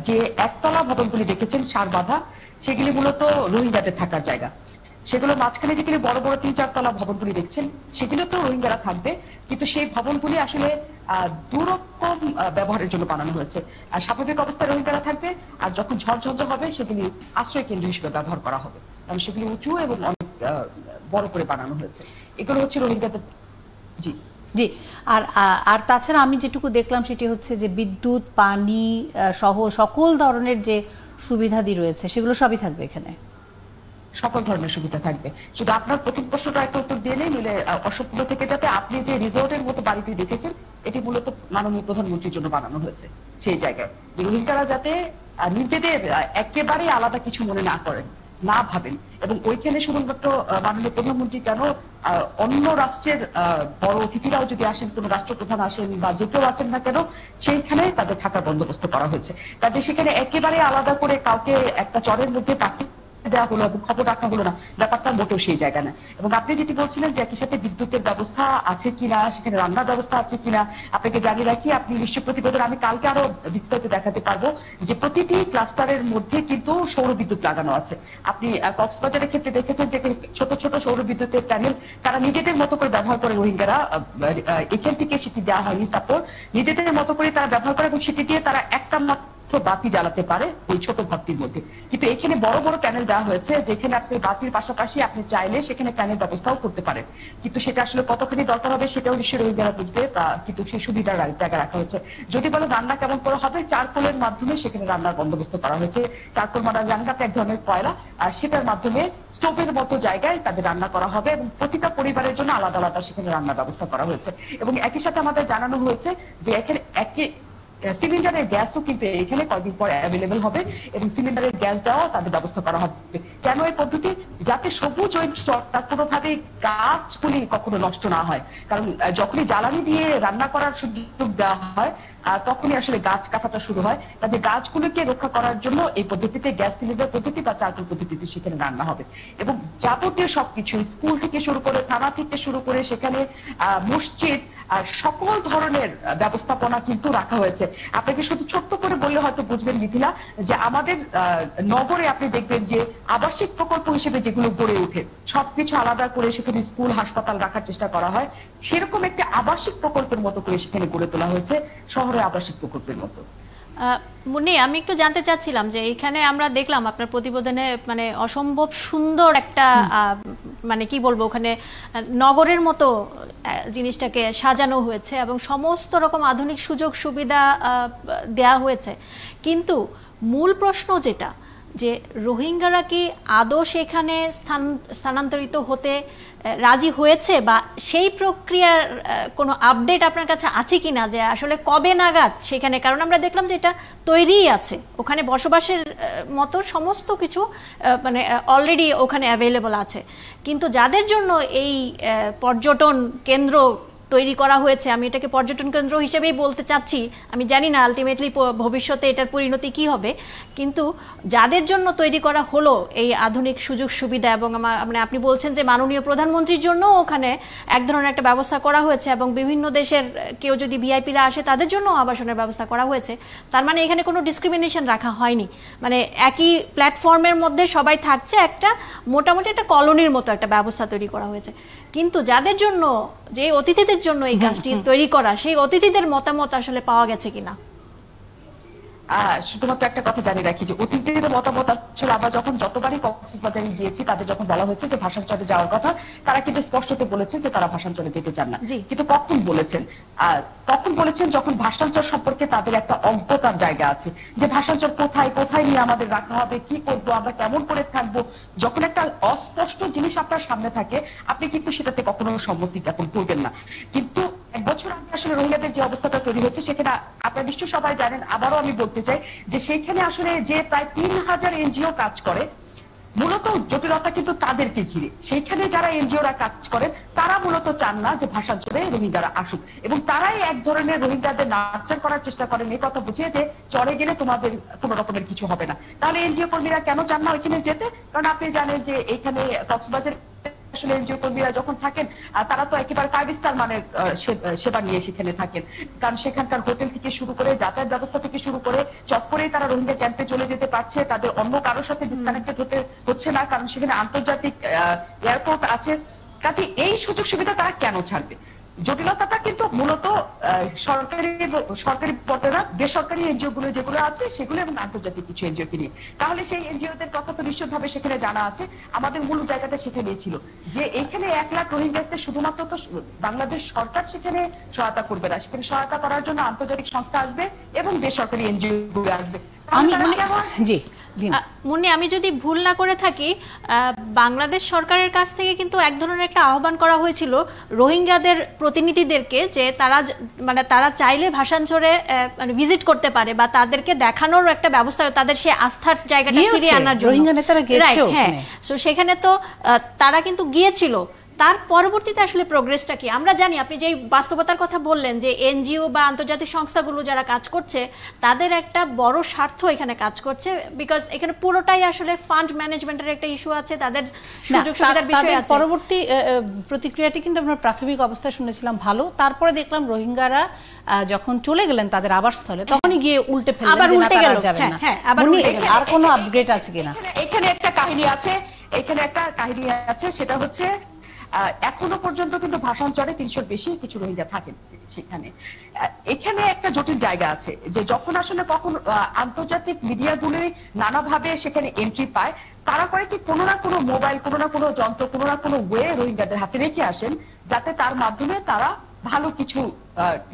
যে একতলা ভবনগুলি দেখেছেন সার বাঁধা, সেগুলি মূলত রোহিঙ্গাদের থাকার জায়গা। সেগুলো মাঝখানে যেগুলি বড় বড় 3-4 তলা ভবনগুলি দেখছেন, সেগুলো তো রোহিঙ্গারা থাকবে, কিন্তু সেই ভবনগুলি আসলে দুরকম ব্যবহারের জন্য বানানো হয়েছে। আর স্বাভাবিক অবস্থায় রোহিঙ্গারা থাকবে, আর যখন ঝড়ঝঞ্ঝা হবে সেগুলি আশ্রয় কেন্দ্র হিসেবে ব্যবহার করা হবে, কারণ সেগুলি উঁচু এবং অনেক বড় করে বানানো হয়েছে। এগুলো হচ্ছে রোহিঙ্গাদের। জি জি। আর তাছাড়া আমি যেটুকু দেখলাম সেটি হচ্ছে যে বিদ্যুৎ, পানি সহ সকল ধরনের যে সুবিধাদি রয়েছে সেগুলো সবই থাকবে এখানে। সকল ধরনের সুবিধা থাকবে। শুধু আপনার প্রথম প্রশ্নটা একটা উত্তর দিয়ে নেই, নিলে অসম্পূর্ণ থেকে যাতে। আপনি যে রিসোর্টের মতো বাড়িটি দেখেছেন, এটি মূলত মাননীয় প্রধানমন্ত্রীর জন্য বানানো হয়েছে। সেই জায়গায় রোহিঙ্গারা যাতে নিজেদের একেবারে আলাদা কিছু মনে না করেন, না ভাবেন, এবং ওইখানে শুধুমাত্র মাননীয় প্রধানমন্ত্রী কেন, অন্য রাষ্ট্রের বড় অতিথিরাও যদি আসেন, কোন রাষ্ট্রপ্রধান আসেন বা যে কেউ আছেন না কেন, সেইখানে তাদের থাকার বন্দোবস্ত করা হয়েছে। কাজে সেখানে একেবারে আলাদা করে কাউকে একটা চরের মধ্যে পাঠিয়ে দেওয়া হলো এবং খবর রাখা হলো না, ব্যাপারটা মোটেও সেই জায়গা না। এবং আপনি যেটি বলছিলেন যে একই সাথে বিদ্যুতের ব্যবস্থা আছে কিনা, সেখানে রান্নার ব্যবস্থা আছে কিনা, আপনাকে জানিয়ে রাখি, আপনি নিশ্চয় প্রতিবেদন আমি কালকে আরো বিস্তারিত দেখাতে পারবো যে প্রতিটি ক্লাস্টারের মধ্যে কিন্তু সৌর বিদ্যুৎ লাগানো আছে। আপনি কক্সবাজারের ক্ষেত্রে দেখেছেন যে ছোট ছোট সৌর বিদ্যুতের প্যানেল তারা নিজেদের মতো করে ব্যবহার করে, রোহিঙ্গারা এখান থেকে সেটি দেওয়া হয়নি সাপোর্ট, নিজেদের মতো করে তারা ব্যবহার করে এবং সেটি দিয়ে তারা একটা বাতি জ্বালাতে পারে ওই ছোট ঘরটির মধ্যে। কিন্তু এখানে বড় বড় প্যানেল দেওয়া হয়েছে, যেখানে আপনি বাতির পাশাপাশি আপনি চাইলে সেখানে প্যানেল ব্যবস্থাও করতে পারেন। কিন্তু সেটা আসলে কতখানি দরকার হবে সেটাও নিশ্চয়ই রোহিঙ্গারা বুঝবে, কিন্তু সেই সুবিধার জায়গা রাখা হয়েছে। যদি বলো রান্না কেমন করা হবে, চারকোলের মাধ্যমে সেখানে রান্নার বন্দোবস্ত করা হয়েছে। চারকোল মানে রান্নাতে এক ধরনের কয়লা, আর সেটার মাধ্যমে স্টোভের মতো জায়গায় তাদের রান্না করা হবে এবং প্রতিটা পরিবারের জন্য আলাদা আলাদা সেখানে রান্নার ব্যবস্থা করা হয়েছে। এবং একই সাথে আমাদের জানানো হয়েছে যে এখানে সিলিন্ডারের গ্যাসও কিন্তু এখানে কয়েকদিন পরে অ্যাভেলেবল হবে এবং সিলিন্ডারের গ্যাস দেওয়া তাদের ব্যবস্থা করা হবে। কেন এই পদ্ধতি? যাতে সবুজ ওই চরটা কোনোভাবে গাছগুলি কখনো নষ্ট না হয়, কারণ যখনই জ্বালানি দিয়ে রান্না করার সুযোগ দেওয়া হয় তখনই আসলে গাছ কাটাটা শুরু হয়। কাজে গাছগুলোকে রক্ষা করার জন্য এই পদ্ধতিতে, গ্যাস সিলিন্ডার পদ্ধতি বা চারকোল পদ্ধতিতে সেখানে রান্না হবে। এবং যাবতীয় সবকিছু, স্কুল থেকে শুরু করে, থানা থেকে শুরু করে, সেখানে মসজিদ, সকল ধরনের ব্যবস্থাপনা কিন্তু রাখা হয়েছে। আপনাকে শুধু ছোট্ট করে বললে হয়তো বুঝবেন মিথিলা, যে আমাদের নগরে আপনি দেখবেন যে আবাসিক প্রকল্প হিসেবে যেগুলো গড়ে ওঠে, সবকিছু আলাদা করে সেখানে স্কুল, হাসপাতাল রাখার চেষ্টা করা হয়, সেরকম একটা আবাসিক প্রকল্পের মতো করে সেখানে গড়ে তোলা হয়েছে, শহরে আবাসিক প্রকল্পের মতো। মুন্নি, আমি একটু জানতে চাচ্ছিলাম যে এখানে আমরা দেখলাম আপনার প্রতিবেদনে মানে অসম্ভব সুন্দর একটা মানে কি বলবো, ওখানে নগরের মতো জিনিসটাকে সাজানো হয়েছে এবং সমস্ত রকম আধুনিক সুযোগ সুবিধা দেয়া হয়েছে, কিন্তু মূল প্রশ্ন যেটা, যে রোহিঙ্গারা কি আদৌ সেখানে স্থানান্তরিত হতে রাজি হয়েছে, বা সেই প্রক্রিয়ার কোনো আপডেট আপনার কাছে আছে কিনা, যে আসলে কবে নাগাদ সেখানে, কারণ আমরা দেখলাম যে এটা তৈরিই আছে, ওখানে বসবাসের মতো সমস্ত কিছু মানে অলরেডি ওখানে অ্যাভেলেবল আছে, কিন্তু যাদের জন্য এই পর্যটন কেন্দ্র তৈরি করা হয়েছে, আমি এটাকে পর্যটন কেন্দ্র হিসেবেই বলতে চাচ্ছি, আমি জানি না আলটিমেটলি ভবিষ্যতে এটার পরিণতি কি হবে, কিন্তু যাদের জন্য তৈরি করা হলো এই আধুনিক সুযোগ সুবিধা, এবং মানে আপনি বলছেন যে মাননীয় প্রধানমন্ত্রীর জন্য ওখানে এক ধরনের একটা ব্যবস্থা করা হয়েছে এবং বিভিন্ন দেশের কেউ যদি ভিআইপিরা আসে তাদের জন্য আবাসনের ব্যবস্থা করা হয়েছে, তার মানে এখানে কোনো ডিসক্রিমিনেশন রাখা হয়নি, মানে একই প্ল্যাটফর্মের মধ্যে সবাই থাকছে, একটা মোটামুটি একটা কলোনির মতো একটা ব্যবস্থা তৈরি করা হয়েছে। কিন্তু যাদের জন্য, যে অতিথিদের জন্য এই কাজটি তৈরি করা, সেই অতিথিদের মতামত আসলে পাওয়া গেছে কিনা? শুধুমাত্র একটা কথা জানিয়ে রাখি যে অতিথিদের মতামত আসলে আমরা যখন যতবারই কক্সবাজারে গিয়েছি তাদের যখন বলা হয়েছে যে ভাষাঞ্চলে যাওয়ার কথা, তারা কিন্তু স্পষ্টত বলেছে যে তারা ভাষাঞ্চলে যেতে চান না। কিন্তু কখন বলেছেন? তখন বলেছেন যখন ভাষাঞ্চল সম্পর্কে তাদের একটা অজ্ঞতার জায়গা আছে, যে ভাষাঞ্চল কোথায় কোথায় নিয়ে আমাদের রাখা হবে, কি করবো, আমরা কেমন করে থাকবো। যখন একটা অস্পষ্ট জিনিস আপনার সামনে থাকে আপনি কিন্তু সেটাতে কখনো সম্মতি জ্ঞাপন করবেন না। কিন্তু এক বছর আগে আসলে রোহিঙ্গাদের যে অবস্থাটা তৈরি হয়েছে সেখানে আপনারা নিশ্চয়ই সবাই জানেন, আবারও আমি বলতে চাই যে সেইখানে আসলে যে প্রায় 3000 এনজিও কাজ করে, মূলত জটিলতা কিন্তু তাদেরকে ঘিরে। সেইখানে যারা এনজিওরা কাজ করে তারা মূলত চান না যে ভাষাঞ্চলে রোহিঙ্গারা আসুক, এবং তারাই এক ধরনের রোহিঙ্গাদের নার্চার করার চেষ্টা করেন এই কথা বুঝিয়ে যে চলে গেলে তোমাদের কোনো রকমের কিছু হবে না। তাহলে এনজিও কর্মীরা কেন চান না ওইখানে যেতে? কারণ আপনি জানেন যে এখানে কক্সবাজার আসলে এনজিও কর্মীরা যখন থাকেন তারা তো একেবারে 5 স্টার মানের সেবা নিয়ে সেখানে থাকেন, কারণ সেখানকার হোটেল থেকে শুরু করে যাতায়াত ব্যবস্থা থেকে শুরু করে চট করেই তারা রোহিঙ্গা ক্যাম্পে চলে যেতে পারছে, তাদের অন্য কারোর সাথে ডিসকানেক্টেড হচ্ছে না, কারণ সেখানে আন্তর্জাতিক এয়ারপোর্ট আছে। কাজে এই সুযোগ সুবিধা তারা কেন ছাড়বে? জটিলতাটা কিন্তু মূলত সরকারি পথে না, বেসরকারি এনজিও গুলো যেগুলো আছে সেগুলো এবং আন্তর্জাতিক কিছু এনজিও কে নিয়ে। তাহলে সেই এনজিওদের কথা তো নিশ্চিতভাবে সেখানে জানা আছে। আমাদের মূল জায়গাটা সেখানেই ছিল যে এখানে 1 লাখ রোহিঙ্গাতে শুধুমাত্র তো বাংলাদেশ সরকার সেখানে সহায়তা করবে না, সেখানে সহায়তা করার জন্য আন্তর্জাতিক সংস্থা আসবে এবং বেসরকারি এনজিও গুলো আসবে। মুন্নি, আমি যদি ভুল না করে থাকি, বাংলাদেশ সরকারের কাছ থেকে কিন্তু এক ধরনের একটা আহ্বান করা হয়েছিল রোহিঙ্গাদের প্রতিনিধিদেরকে, যে তারা চাইলে ভাষাঞ্চলে ভিজিট করতে পারে বা তাদেরকে দেখানোর একটা ব্যবস্থা, তাদের সেই আস্থার জায়গাটা ফিরিয়ে আনার জন্য। রোহিঙ্গা নেতারা গিয়েছে, হ্যাঁ, সো সেখানে তো তারা কিন্তু গিয়েছিল। তার পরবর্তীতে আসলে প্রোগ্রেসটা কি আমরা জানি। আপনি যেই বাস্তবতার কথা বললেন যে এনজিও বা আন্তর্জাতিক সংস্থাগুলো যারা কাজ করছে তাদের একটা বড় স্বার্থ এখানে কাজ করছে, বিকজ এখানে পুরোটাই আসলে ফান্ড ম্যানেজমেন্টের একটা ইস্যু আছে, তাদের সুযোগ সুবিধার বিষয় আছে। পরবর্তী প্রতিক্রিয়াটি কিন্তু আমরা প্রাথমিক অবস্থায় শুনেছিলাম ভালো, তারপরে দেখলাম রোহিঙ্গারা যখন চলে গেলেন তাদের আবাসস্থলে তখনই গিয়ে উল্টে ফেললেন, আবার উল্টে গেল। আর কোনো আপগ্রেড আছে কিনা? এখানে একটা কাহিনী আছে, সেটা হচ্ছে এখনো পর্যন্ত কিন্তু ভাষাঞ্চলে 300-র বেশি কিছু রোহিঙ্গা থাকেন সেখানে। এখানে একটা জটিল জায়গা আছে যে যখন আসলে কখন আন্তর্জাতিক মিডিয়াগুলোই নানাভাবে সেখানে এন্ট্রি পায়, তারা করে কি কোনো না কোনো মোবাইল, কোনো না কোনো যন্ত্র, কোনো না কোনো ওয়ে রোহিঙ্গাদের হাতে রেখে আসেন, যাতে তার মাধ্যমে তারা ভালো কিছু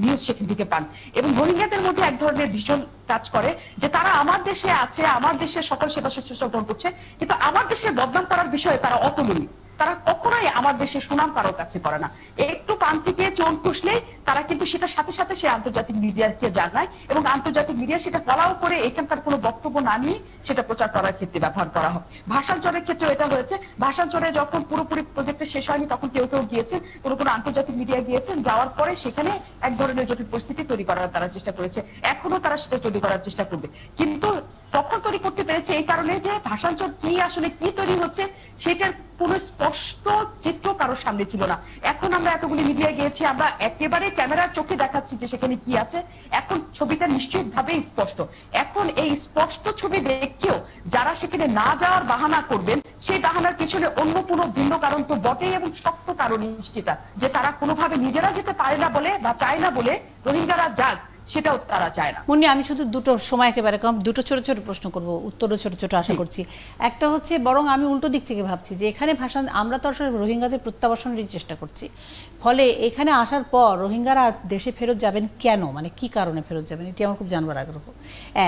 নিউজ সেখান থেকে পান। এবং রোহিঙ্গাদের মধ্যে এক ধরনের ভীষণ কাজ করে যে তারা আমার দেশে আছে, আমার দেশের সকল সেবা শুশ্রূষা গ্রহণ করছে, কিন্তু আমার দেশে বদনাম করার বিষয়ে তারা অতুলনীয়। তারা কখনোই আমার দেশের সুনাম কারোর কাছে করে না। একটু কান থেকে চোখ খুশলেই তারা কিন্তু সেটার সাথে সাথে সে আন্তর্জাতিক মিডিয়াকে জানায়, এবং আন্তর্জাতিক মিডিয়া সেটা ফলাও করে এখানকার কোনো বক্তব্য না নিয়ে সেটা প্রচার করার ক্ষেত্রে ব্যবহার করা হয়। ভাষাঞ্চলের ক্ষেত্রে এটা হয়েছে। ভাষাঞ্চলে যখন পুরোপুরি প্রজেক্টটা শেষ হয়নি তখন কেউ কেউ গিয়েছেন, কোনো আন্তর্জাতিক মিডিয়া গিয়েছেন, যাওয়ার পরে সেখানে এক ধরনের জটিল পরিস্থিতি তৈরি করার তারা চেষ্টা করেছে, এখনো তারা সেটা তৈরি করার চেষ্টা করবে। কিন্তু তখন তৈরি করতে পেরেছে এই কারণে যে ভাষাঞ্চল কি আসলে কি তৈরি হচ্ছে সেটার কোনো স্পষ্ট চিত্র কারোর সামনে ছিল না। এখন আমরা এতগুলি মিডিয়া গিয়েছি, আমরা একেবারে ক্যামেরার চোখে দেখাচ্ছি যে সেখানে কি আছে। এখন ছবিটা নিশ্চিতভাবে স্পষ্ট। এখন এই স্পষ্ট ছবি দেখেও যারা সেখানে না যাওয়ার বাহানা করবেন, সেই বাহানার পিছনে অন্য কোনো ভিন্ন কারণ তো বটেই, এবং শক্ত কারণ সেটা যে তারা কোনোভাবে নিজেরা যেতে পারে না বলে বা চায় না বলে রোহিঙ্গারা যাক সেটাও তারা চায় না। মুন্নি, আমি শুধু দুটো সময় একেবারে কম, দুটো ছোট ছোট প্রশ্ন করব, উত্তরও ছোট ছোট আশা করছি। একটা হচ্ছে, বরং আমি উল্টো দিক থেকে ভাবছি যে এখানে ভাষা, আমরা তো আসলে রোহিঙ্গাদের প্রত্যাবাসনের চেষ্টা করছি, ফলে এখানে আসার পর রোহিঙ্গারা দেশে ফেরত যাবেন কেন, মানে কি কারণে ফেরত যাবেন, এটি আমার খুব জানবার আগ্রহ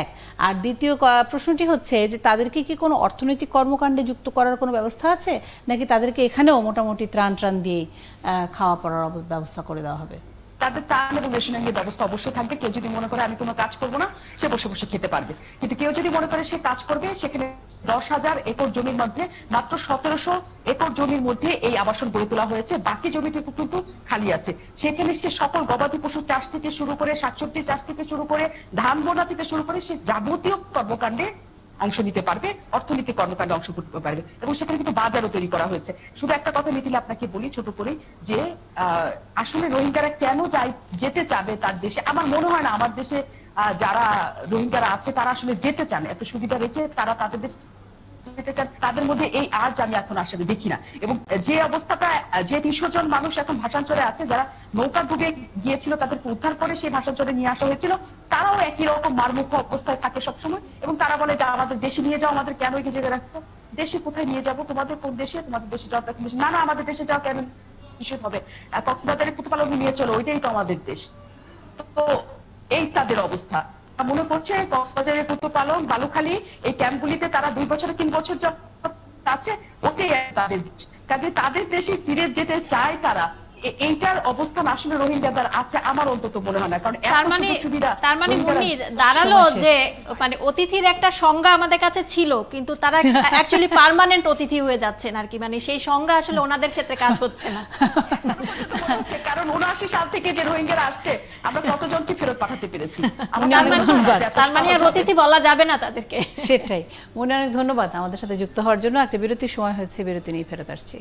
এক। আর দ্বিতীয় প্রশ্নটি হচ্ছে যে তাদেরকে কি কোনো অর্থনৈতিক কর্মকাণ্ডে যুক্ত করার কোনো ব্যবস্থা আছে, নাকি তাদেরকে এখানেও মোটামুটি ত্রাণ দিয়ে খাওয়া পড়ার ব্যবস্থা করে দেওয়া হবে? তাদের ত্রাণ এবং রেশনের ব্যবস্থা অবশ্যই থাকবে। কেউ যদি মনে করে আমি কোনো কাজ করবো না, সে বসে বসে খেতে পারবে। কিন্তু কেউ যদি মনে করে সে কাজ করবে, সেখানে 10,000 একর জমির মধ্যে মাত্র 1700 একর জমির মধ্যে এই আবাসন গড়ে তোলা হয়েছে, বাকি জমিটুকু কিন্তু খালি আছে। সেখানে সে সকল গবাদি পশু চাষ থেকে শুরু করে, শাকসবজি চাষ থেকে শুরু করে, ধান বোনা থেকে শুরু করে সে যাবতীয় কর্মকাণ্ডে অংশ নিতে পারবে, অর্থনৈতিক কর্মকাণ্ডে অংশ করতে পারবে, এবং সেখানে কিন্তু বাজারও তৈরি করা হয়েছে। শুধু একটা কথা মিথিলা আপনাকে বলি ছোট করে, যে আসলে রোহিঙ্গারা কেন যেতে চাবে তার দেশে। আমার মনে হয় না আমার দেশে যারা রোহিঙ্গারা আছে তারা আসলে যেতে চান, এত সুবিধা রেখে তারা তাদের দেশে যেতে চান তাদের মধ্যে এই আজ আমি এখন আসলে দেখি না। এবং যে অবস্থাটা, যে 300 জন মানুষ এখন ভাষাঞ্চলে আছে, যারা নৌকা ডুবে গিয়েছিল তাদেরকে উদ্ধার করে সেই ভাষাঞ্চলে নিয়ে আসা হয়েছিল, তারাও একই রকম মারমুখো অবস্থায় থাকে সবসময়। এবং তারা বলে যে আমাদের দেশে নিয়ে যাও, আমাদের কেন এই জায়গায় রাখছো, দেশে কোথায় নিয়ে যাবো, তোমাদের কোন দেশে, তোমাদের দেশে যাওয়া কোন দেশে, না না আমাদের দেশে যাওয়া কেন নিষেধ হবে, কক্সবাজারে কুতুপালং নিয়ে চলো, ওইটাই তো আমাদের দেশ। তো এই তাদের অবস্থা। মনে করছে কক্সবাজারের কুতুপালং, বালুখালী এই ক্যাম্পগুলিতে তারা 2 বছর 3 বছর আছে, ওটাই তাদের দেশ। কাজে তাদের দেশে ফিরে যেতে চায় তারা। এইটার অবস্থান আসলে রোহিঙ্গাদের আছে আমার অন্তত মনে হয় না। কারণ তার মানে মুনির দাঁড়ালো যে মানে অতিথির একটা সংজ্ঞা আমাদের কাছে ছিল, কিন্তু তারা অ্যাকচুয়ালি পার্মানেন্ট অতিথি হয়ে যাচ্ছেন আর কি, মানে সেই সংজ্ঞা আসলে ওনাদের ক্ষেত্রে কাজ হচ্ছে না। কারণ 79 সাল থেকে যে রোহিঙ্গারা আসছে আমরা কতজনকে ফেরত পাঠাতে পেরেছি। তার মানে আর অতিথি বলা যাবে না তাদেরকে। সেটাই। মনে অনেক ধন্যবাদ আমাদের সাথে যুক্ত হওয়ার জন্য। একটা বিরতির সময় হয়েছে, বিরতি নিয়ে ফেরত আসছি।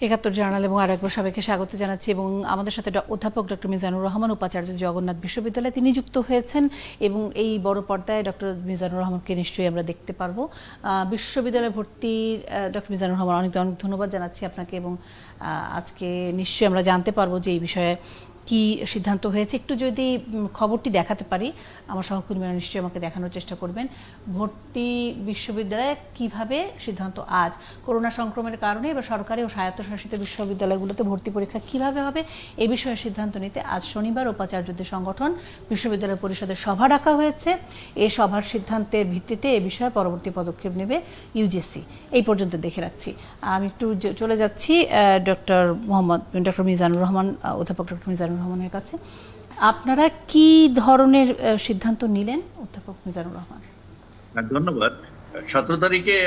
একাত্তর জার্নাল এবং আর একবার সবাইকে স্বাগত জানাচ্ছি এবং আমাদের সাথে অধ্যাপক ডক্টর মিজানুর রহমান, উপাচার্য জগন্নাথ বিশ্ববিদ্যালয়ে, তিনি যুক্ত হয়েছেন এবং এই বড় পর্দায় ডক্টর মিজানুর রহমানকে নিশ্চয়ই আমরা দেখতে পারবো। বিশ্ববিদ্যালয়ে ভর্তি ডক্টর মিজানুর রহমান, অনেক অনেক ধন্যবাদ জানাচ্ছি আপনাকে এবং আজকে নিশ্চয়ই আমরা জানতে পারবো যে এই বিষয়ে কি সিদ্ধান্ত হয়েছে। একটু যদি খবরটি দেখাতে পারি, আমার সহকর্মীরা নিশ্চয়ই আমাকে দেখানোর চেষ্টা করবেন। ভর্তি বিশ্ববিদ্যালয়ে কিভাবে সিদ্ধান্ত আজ করোনা সংক্রমণের কারণে এবার সরকারি ও স্বায়ত্তশাসিত বিশ্ববিদ্যালয়গুলোতে ভর্তি পরীক্ষা কিভাবে হবে এই বিষয়ে সিদ্ধান্ত নিতে আজ শনিবার উপাচার্যদের সংগঠন বিশ্ববিদ্যালয় পরিষদের সভা ডাকা হয়েছে। এই সভার সিদ্ধান্তের ভিত্তিতে এ বিষয়ে পরবর্তী পদক্ষেপ নেবে ইউজিসি। এই পর্যন্ত দেখে রাখছি। আমি একটু চলে যাচ্ছি ডক্টর মিজানুর রহমান, অধ্যাপক ডক্টর মিজানুর রহমানের কাছে। আপনারা কি ধরনের সিদ্ধান্ত নিলেন অধ্যাপক মিজানুর রহমান? ধন্যবাদ। 17 তারিখে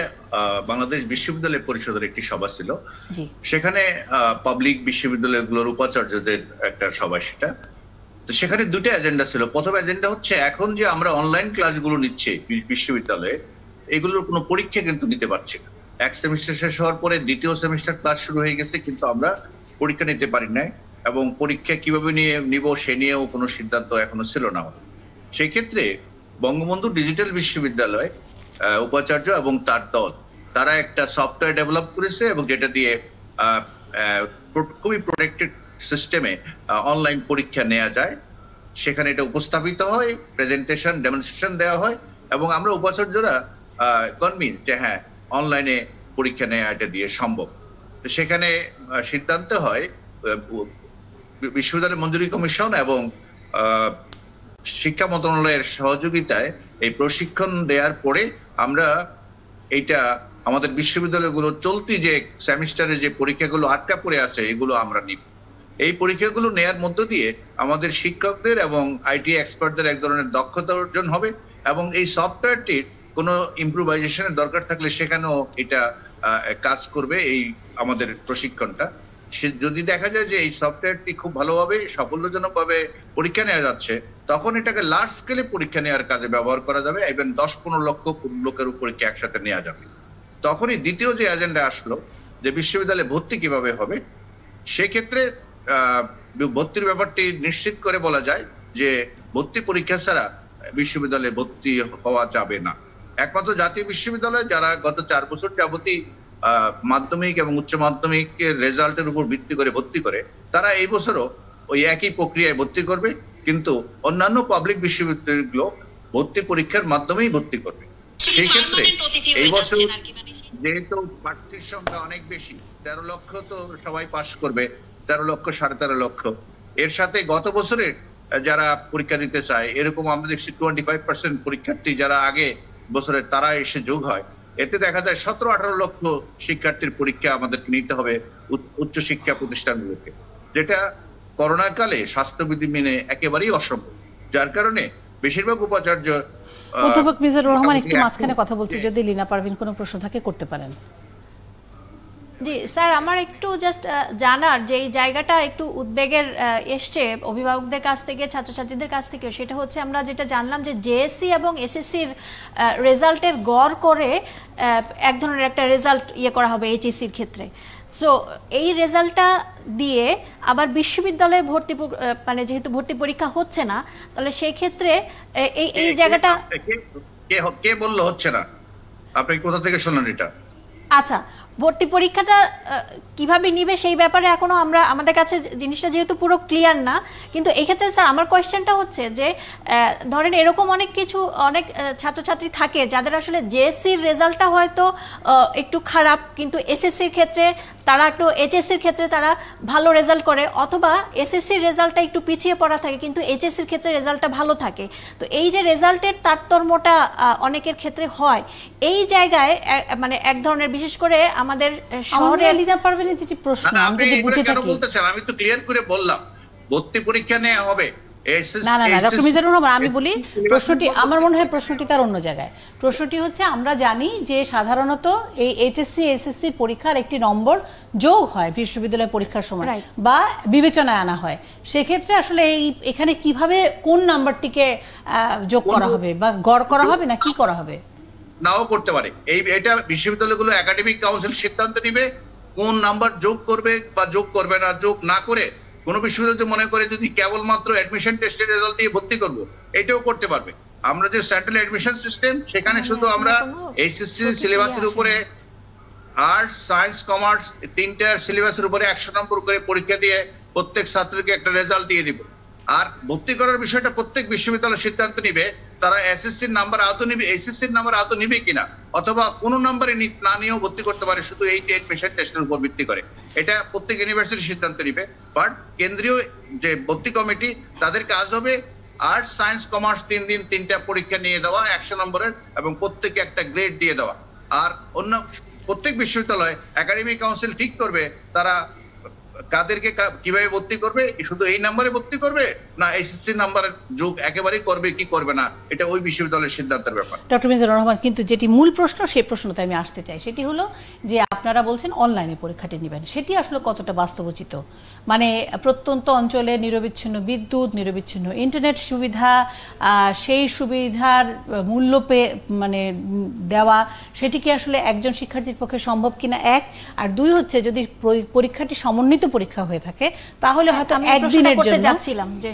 বাংলাদেশ বিশ্ববিদ্যালয় পরিষদের একটি সভা ছিল, সেখানে পাবলিক বিশ্ববিদ্যালয়গুলোর উপাচার্যদের একটা সভা। সেটা তো সেখানে দুটো এজেন্ডা ছিল। প্রথম এজেন্ডা হচ্ছে এখন যে আমরা অনলাইন ক্লাসগুলো নিচ্ছি বিশ্ববিদ্যালয়ে, এগুলোর কোনো পরীক্ষা কিন্তু নিতে পারছি না। এক সেমিস্টার শেষ হওয়ার পরে দ্বিতীয় সেমিস্টার ক্লাস শুরু হয়ে গেছে, কিন্তু আমরা পরীক্ষা নিতে পারি নাই এবং পরীক্ষা কিভাবে নিব সে নিয়েও কোনো সিদ্ধান্ত এখনো ছিল না। সেই ক্ষেত্রে বঙ্গবন্ধু ডিজিটাল বিশ্ববিদ্যালয় উপাচার্য এবং তার দল তারা একটা সফটওয়্যার ডেভেলপ করেছে এবং যেটা দিয়ে খুবই প্রোটেক্টেড সিস্টেমে অনলাইন পরীক্ষা নেওয়া যায়। সেখানে এটা উপস্থাপিত হয়, প্রেজেন্টেশন ডেমনস্ট্রেশন দেওয়া হয় এবং আমরা উপাচার্যরা কনভিন্স যে হ্যাঁ অনলাইনে পরীক্ষা নেওয়া এটা দিয়ে সম্ভব। তো সেখানে সিদ্ধান্ত হয় বিশ্ববিদ্যালয় মঞ্জুরি কমিশন এবং শিক্ষা মন্ত্রণালয়ের সহযোগিতায় এই প্রশিক্ষণ দেওয়ার পরে আমরা এইটা আমাদের বিশ্ববিদ্যালয়গুলো চলতি যে সেমিস্টারে যে পরীক্ষাগুলো আটকা পড়ে আছে এগুলো আমরা নিব। এই পরীক্ষাগুলো নেয়ার মধ্য দিয়ে আমাদের শিক্ষকদের এবং আইটি এক্সপার্টদের এক ধরনের দক্ষতা অর্জন হবে এবং এই সফটওয়্যারটির কোনো ইমপ্রুভাইজেশনের দরকার থাকলে সেখানেও এটা কাজ করবে। এই আমাদের প্রশিক্ষণটা যদি দেখা যায় যে এই সফটওয়্যারটি খুব ভালোভাবে সাফল্যজনকভাবে পরীক্ষা নেওয়া যাচ্ছে, তখন এটাকে লার্জ স্কেলে পরীক্ষা নেওয়ার কাজে ব্যবহার করা যাবে। ইভেন 10-15 লক্ষ লোকের পরীক্ষা একসাথে নেওয়া যাবে। তখনই দ্বিতীয় যে এজেন্ডা আসলো যে বিশ্ববিদ্যালয়ে ভর্তি কিভাবে হবে, সেক্ষেত্রে ভর্তির ব্যাপারটি নিশ্চিত করে বলা যায় যে ভর্তি পরীক্ষা ছাড়া বিশ্ববিদ্যালয়ে ভর্তি হওয়া যাবে না। একমাত্র জাতীয় বিশ্ববিদ্যালয় যারা গত 4 বছর যাবতী মাধ্যমিক এবং উচ্চ মাধ্যমিকের রেজাল্টের উপর ভিত্তি করে ভর্তি করে, তারা এই বছরও ওই একই প্রক্রিয়ায় ভর্তি করবে, কিন্তু অন্যান্য পাবলিক বিশ্ববিদ্যালয়গুলো ভর্তি পরীক্ষার মাধ্যমেই ভর্তি করবে। সেই ক্ষেত্রে এই বছর যেহেতু প্রার্থীর সংখ্যা অনেক বেশি, 13 লক্ষ তো সবাই পাস করবে, 13 লক্ষ 13.5 লক্ষ। এর সাথে গত বছরের যারা পরীক্ষা দিতে চায় এরকম আমরা দেখছি 25% পরীক্ষার্থী যারা আগে বছরের তারা এসে যোগ হয়। এতে দেখা যায় 17-18 লক্ষ শিক্ষার্থীর পরীক্ষা আমাদেরকে নিতে হবে উচ্চ শিক্ষা প্রতিষ্ঠানগুলোকে, যেটা করোনা কালে স্বাস্থ্যবিধি মেনে একেবারেই অসম্ভব। যার কারণে বেশিরভাগ উপাচার্য অধ্যাপক মিজানুর রহমান একটু মাঝখানে কথা বলছি, যদি লীনা পারভিন কোনো প্রশ্ন থাকে করতে পারেন। জি স্যার, আমার একটু জাস্ট জানার যে এই জায়গাটা একটু উদ্বেগের এসছে অভিভাবকদের কাছ থেকে, ছাত্রছাত্রীদের কাছ থেকে, সেটা হচ্ছে আমরা যেটা জানলাম যে জেএসসি এবং এসএসসির রেজাল্টের গড় করে এক ধরনের একটা রেজাল্ট করা হবে এইচএসসির ক্ষেত্রে। সো এই রেজাল্টটা দিয়ে আবার বিশ্ববিদ্যালয়ে ভর্তি, মানে যেহেতু ভর্তি পরীক্ষা হচ্ছে না, তাহলে সেই ক্ষেত্রে এই জায়গাটা কে বললো হচ্ছে না? আপনি কোথা থেকে শুনলেন এটা? আচ্ছা, ভর্তি পরীক্ষাটা কিভাবে নিবে সেই ব্যাপারে এখনো আমাদের কাছে জিনিসটা যেহেতু পুরো ক্লিয়ার না, কিন্তু এই ক্ষেত্রে স্যার আমার কোয়েশ্চেনটা হচ্ছে যে ধরেন এরকম অনেক ছাত্রছাত্রী থাকে যাদের আসলে জেএসসির রেজাল্টটা হয়তো একটু খারাপ, কিন্তু এসএসসির ক্ষেত্রে তারা একটু, এইচএসসির ক্ষেত্রে তারা ভালো রেজাল্ট করে, অথবা এসএসসির রেজাল্টটা একটু পিছিয়ে পড়া থাকে কিন্তু এইচএসসির ক্ষেত্রে রেজাল্টটা ভালো থাকে। তো এই যে রেজাল্টের তারতম্যটা অনেকের ক্ষেত্রে হয়, এই জায়গায় মানে এক ধরনের, বিশেষ করে আমাদের শহরে লীনা পারভিনের যেটি প্রশ্ন আমি যদি বুঝে থাকি, আমি তো ক্লিয়ার করে বললাম ভর্তি পরীক্ষা নেওয়া হবে। না ডক্টর মিজানুর রহমান, আমি বলি প্রশ্নটি, আমার মনে হয় প্রশ্নটি তার অন্য জায়গায়। প্রশ্নটি হচ্ছে আমরা জানি যে সাধারণত এই এইচএসসি এসএসসি পরীক্ষার একটি নম্বর যোগ হয় বিশ্ববিদ্যালয় পরীক্ষার সময় বা বিবেচনায় আনা হয়। সেক্ষেত্রে আসলে এখানে কিভাবে কোন নাম্বারটিকে যোগ করা হবে বা গড় করা হবে না কি করা হবে? নাও করতে পারে। এটা বিশ্ববিদ্যালয়গুলো একাডেমিক কাউন্সিল সিদ্ধান্ত নিবে কোন নাম্বার যোগ করবে বা যোগ করবে না, যোগ না করে কোনো বিশ্ববিদ্যালয় মনে করে যদি কেবলমাত্র অ্যাডমিশন টেস্টের রেজাল্ট দিয়ে ভর্তি করব, এটাও করতে পারবে। আমরা যে সেন্ট্রাল অ্যাডমিশন সিস্টেম, সেখানে শুধু আমরা এইচএসসি সিলেবাসের উপরে আর্টস, সায়েন্স, কমার্স তিনটার সিলেবাসের উপরে 100 নম্বর করে পরীক্ষা দিয়ে প্রত্যেক ছাত্রকে একটা রেজাল্ট দিয়ে দিব। আর ভর্তি করার বিষয়টা প্রত্যেক বিশ্ববিদ্যালয় সিদ্ধান্ত নিবে, তারা এসএসসির নাম্বার আদৌ নিবে, এইচএসসির নাম্বার আদৌ নিবে কিনা, অথবা কোনো নাম্বারে না নিয়েও ভর্তি করতে পারে, শুধু এই অ্যাডমিশন টেস্টের উপর ভিত্তি করে। এটা প্রত্যেক ইউনিভার্সিটি সিদ্ধান্ত নিবে। বাট কেন্দ্রীয় যে ভর্তি কমিটি, তাদের কাজ হবে আর্টস, সায়েন্স, কমার্স 3 দিন 3টা পরীক্ষা নিয়ে দেওয়া 100 নম্বরের, এবং প্রত্যেকে একটা গ্রেড দিয়ে দেওয়া। আর অন্য প্রত্যেক বিশ্ববিদ্যালয় একাডেমিক কাউন্সিল ঠিক করবে তারা কাদেরকে কিভাবে ভর্তি করবে, শুধু এই নাম্বারে ভর্তি করবে না এইচএসসি নাম্বারের যোগ একেবারেই করবে কি করবে না, এটা ওই বিশ্ববিদ্যালয়ের সিদ্ধান্তের ব্যাপার। ডক্টর মিজানুর রহমান, কিন্তু যেটি মূল প্রশ্ন, সেই প্রশ্নতে আমি আসতে চাই। সেটি হলো যে আপনারা বলছেন অনলাইনে পরীক্ষাটি নেবেন, সেটি আসলে কতটা বাস্তবোচিত? মানে প্রত্যন্ত অঞ্চলে নিরবিচ্ছিন্ন বিদ্যুৎ, নিরবিচ্ছিন্ন ইন্টারনেট সুবিধা, সেই সুবিধার মূল্য মানে দেওয়া, সেটি কি আসলে একজন শিক্ষার্থীর পক্ষে সম্ভব কিনা, এক। আর দুই হচ্ছে, যদি পরীক্ষাটি সমন্বিত পরীক্ষা হয়ে থাকে তাহলে হয়তো একদিনের জন্য,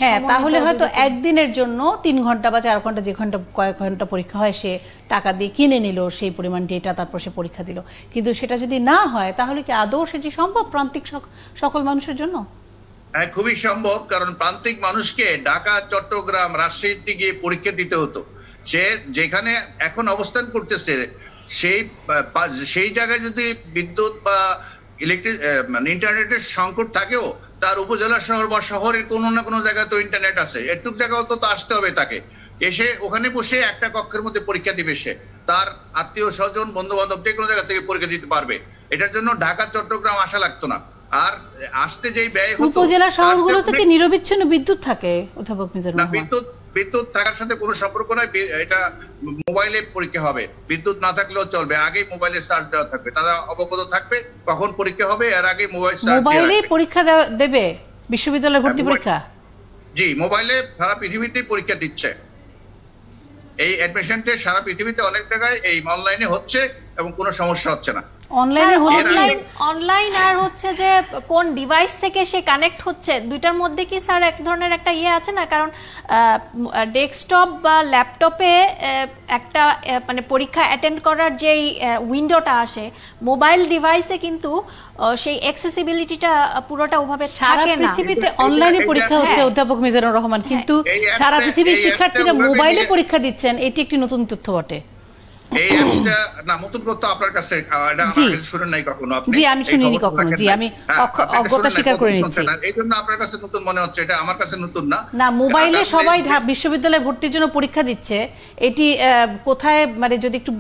হ্যাঁ, তাহলে হয়তো একদিনের জন্য 3 ঘন্টা বা 4 ঘন্টা, যে ঘন্টা কয়েক ঘন্টা পরীক্ষা হয়, সে টাকা দিয়ে কিনে নিল সেই পরিমাণ ডেটা, তারপর সে পরীক্ষা দিল। কিন্তু সেটা যদি না হয়, তাহলে কি আদৌ সেটি সম্ভব প্রান্তিক সকল মানুষের জন্য? হ্যাঁ, খুবই সম্ভব। কারণ প্রান্তিক মানুষকে ঢাকা, চট্টগ্রাম, রাজশাহীতে গিয়ে পরীক্ষা দিতে হতো। সে যেখানে এখন অবস্থান করতেছে সেই জায়গায় যদি বিদ্যুৎ বা ইন্টারনেটের সংকট থাকেও, তার উপজেলা শহর বা শহরের কোনো না কোনো জায়গায় তো ইন্টারনেট আছে, এটুক জায়গাও তো আসতে হবে তাকে, এসে ওখানে বসে একটা কক্ষের মধ্যে পরীক্ষা দিবে। সে তার আত্মীয় স্বজন, বন্ধু বান্ধব যে কোনো জায়গা থেকে পরীক্ষা দিতে পারবে। এটার জন্য ঢাকা, চট্টগ্রাম আসা লাগতো না। আর আসতে যেই ব্যয় হতো, উপজেলা শহরগুলোতে কি নিরবিচ্ছিন্ন বিদ্যুৎ থাকে অধ্যাপক মিজানুর রহমান? বিদ্যুৎ থাকার সাথে কোনো সম্পর্ক নাই। এটা মোবাইলে পরীক্ষা হবে, বিদ্যুৎ না থাকলেও চলবে। আগে মোবাইলে চার্জ দেওয়া থাকবে, তারা অবগত থাকবে কখন পরীক্ষা হবে, এর আগে মোবাইলে পরীক্ষা দেবে বিশ্ববিদ্যালয়ের ভর্তি পরীক্ষা। জি, মোবাইলে সারা পৃথিবীতে পরীক্ষা দিচ্ছে। এই অ্যাডমিশনটা সারা পৃথিবীতে অনেক জায়গায় এই অনলাইনে হচ্ছে এবং কোনো সমস্যা হচ্ছে না। অনলাইন আর হচ্ছে যে কোন ডিভাইস থেকে সে কানেক্ট হচ্ছে, দুইটার মধ্যে কি স্যার এক ধরনের একটা আছে না? কারণ ডেস্কটপ বা ল্যাপটপে একটা মানে পরীক্ষা অ্যাটেন্ড করার যেই উইন্ডোটা আসে, মোবাইল ডিভাইসে কিন্তু সেই অ্যাক্সেসিবিলিটিটা পুরোটা ওভাবে থাকে না। পৃথিবীতে অনলাইনে পরীক্ষা হচ্ছে অধ্যাপক মিজানুর রহমান, কিন্তু সারা পৃথিবীর শিক্ষার্থীরা মোবাইলে পরীক্ষা দিচ্ছেন, এটি একটি নতুন তথ্য বটে। এই একটা না, নতুন তথ্য আপনার কাছে শুনেন নাই কখনো আপনি? জি, আমি শুনিনি কখনো। জি, আমি অজ্ঞতা স্বীকার করে নিচ্ছি। এইজন্য আপনার কাছে নতুন মনে হচ্ছে, এটা আমার কাছে নতুন না। না, মোবাইলে সবাই বিশ্ববিদ্যালয়ে ভর্তির জন্য পরীক্ষা দিচ্ছে, এটি কোথায়, মানে যদি একটু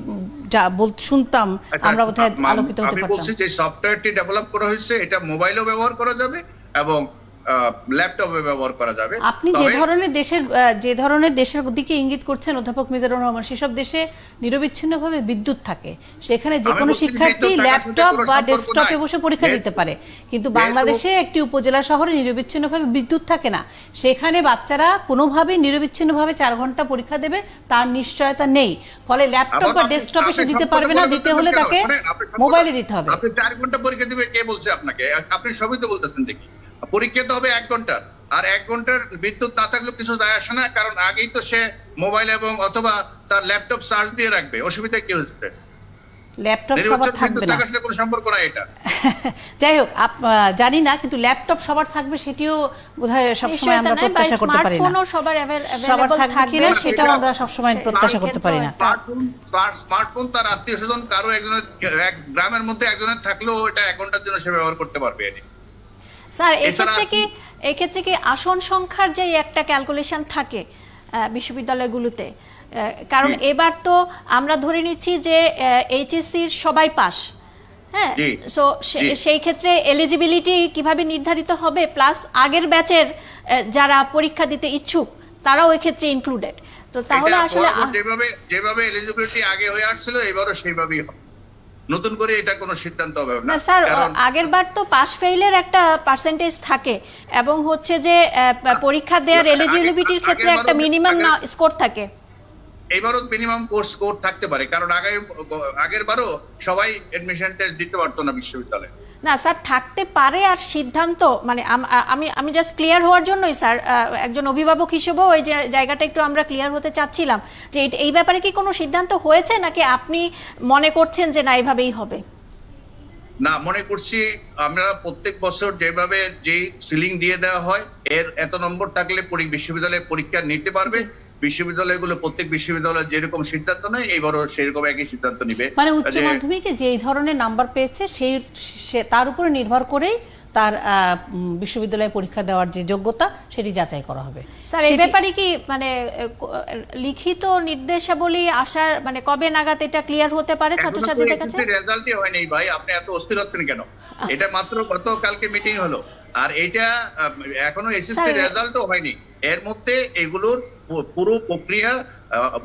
শুনতাম আমরা বোধহয় আলোকিত হতে পারতাম। আমি বলছি যে সফটওয়্যারটি ডেভেলপ করা হয়েছে, এটা মোবাইলেও ব্যবহার করা যাবে এবং ল্যাপটপে ব্যবহার করা যাবে। আপনি যে ধরনের দেশের দিকে ইঙ্গিত করছেন অধ্যাপক মিজানুর রহমান, সেসব দেশে নিরবিচ্ছিন্নভাবে বিদ্যুৎ থাকে, সেখানে যে কোনো শিক্ষার্থী ল্যাপটপ বা ডেস্কটপে বসে পরীক্ষা দিতে পারে। কিন্তু বাংলাদেশে একটি উপজেলা শহরে নিরবিচ্ছিন্নভাবে বিদ্যুৎ থাকে না, সেখানে বাচ্চারা কোনোভাবে নিরবিচ্ছিন্নভাবে 4 ঘন্টা পরীক্ষা দেবে তার নিশ্চয়তা নেই। ফলে ল্যাপটপ বা ডেস্কটপে সে দিতে পারবে না, দিতে হলে তাকে মোবাইলে দিতে হবে। আপনি 4 ঘন্টা পরীক্ষা দিবে, কে বলছে আপনাকে? আপনি সবই তো বলতেছেন। দেখি, পরীক্ষা তো হবে 1 ঘন্টার, আর 1 ঘন্টার বিদ্যুৎ না থাকলেও কিছু যায় আসে না, কারণ আগেই তো সে মোবাইল এবং অথবা তার ল্যাপটপ চার্জ দিয়ে রাখবে। অসুবিধা কি হচ্ছে? ল্যাপটপ সবার থাকবে না, কোনো সম্পর্ক নাই এটা। যাই হোক, জানি না, কিন্তু ল্যাপটপ সবার থাকবে সেটিও বোধহয় সবসময় আমরা প্রত্যাশা করতে পারি না। সবার থাকবে কিনা সেটাও আমরা সবসময় প্রত্যাশা করতে পারি না। স্মার্টফোন তার আত্মীয় স্বজন কারো একজনের, এক গ্রামের মধ্যে একজনের থাকলেও এটা 1 ঘন্টার জন্য সে ব্যবহার করতে পারবে। স্যার, এক্ষেত্রে কি আসন সংখ্যার যে একটা ক্যালকুলেশন থাকে বিশ্ববিদ্যালয়গুলোতে, কারণ এবার তো আমরা ধরে নিচ্ছি যে এইচএসসির সবাই পাস, হ্যাঁ, সো সেই ক্ষেত্রে এলিজিবিলিটি কিভাবে নির্ধারিত হবে, প্লাস আগের ব্যাচের যারা পরীক্ষা দিতে ইচ্ছুক তারাও এই ক্ষেত্রে ইনক্লুডেড। তো তাহলে আসলে যেভাবে এলিজিবিলিটি আগে হয়ে আসছিল এবারও সেইভাবেই হবে, নতুন করে এটা কোনো সিদ্ধান্ত হবে না। না স্যার, আগের বার তো পাস ফেইলের একটা পার্সেন্টেজ থাকে এবং হচ্ছে যে পরীক্ষা দেওয়ার এলিজিবিলিটির ক্ষেত্রে একটা মিনিমাম স্কোর থাকে। এবারও মিনিমাম স্কোর থাকতে পারে, কারণ আগের বারও সবাই এডমিশন টেস্ট দিতে পারতো না বিশ্ববিদ্যালয়ে। না স্যার, থাকতে পারে। আর সিদ্ধান্ত মানে আমি জাস্ট ক্লিয়ার হওয়ার জন্যই স্যার, একজন অভিভাবক হিসেবেও ওই জায়গাটা একটু আমরা ক্লিয়ার হতে চাচ্ছিলাম যে এই ব্যাপারে কি কোনো সিদ্ধান্ত হয়েছে, নাকি আপনি মনে করছেন যে না এইভাবেই হবে? না, মনে করছি আমরা প্রত্যেক বছর যেভাবে যে সিলিং দিয়ে দেওয়া হয়, এর এত নম্বর থাকলে বিশ্ববিদ্যালয়ে পরীক্ষা নিতে পারবে। বিশ্ববিদ্যালয়গুলো প্রত্যেক বিশ্ববিদ্যালয় যেরকম সিদ্ধান্ত নেয় এইবারও সেরকম একই সিদ্ধান্ত নিবে। মানে উচ্চ মাধ্যমিকে যে এই ধরনের নাম্বার পেয়েছে তার উপরে নির্ভর করেই তার বিশ্ববিদ্যালয়ে পরীক্ষা দেওয়ার যে যোগ্যতা সেটি যাচাই করা হবে। স্যার এই ব্যাপারে কি মানে লিখিত নির্দেশাবলী আসার মানে কবে নাগাদ এটা ক্লিয়ার হতে পারে ছাত্রছাত্রীদের কাছে? রেজাল্টই হয়নি ভাই, আপনি এত অস্থির হচ্ছেন কেন? এটা মাত্র গতকালকে মিটিং হলো, আর এটা এখনো এসএসসি রেজাল্টও হয়নি। এর মধ্যে এগুলোর পুরো প্রক্রিয়া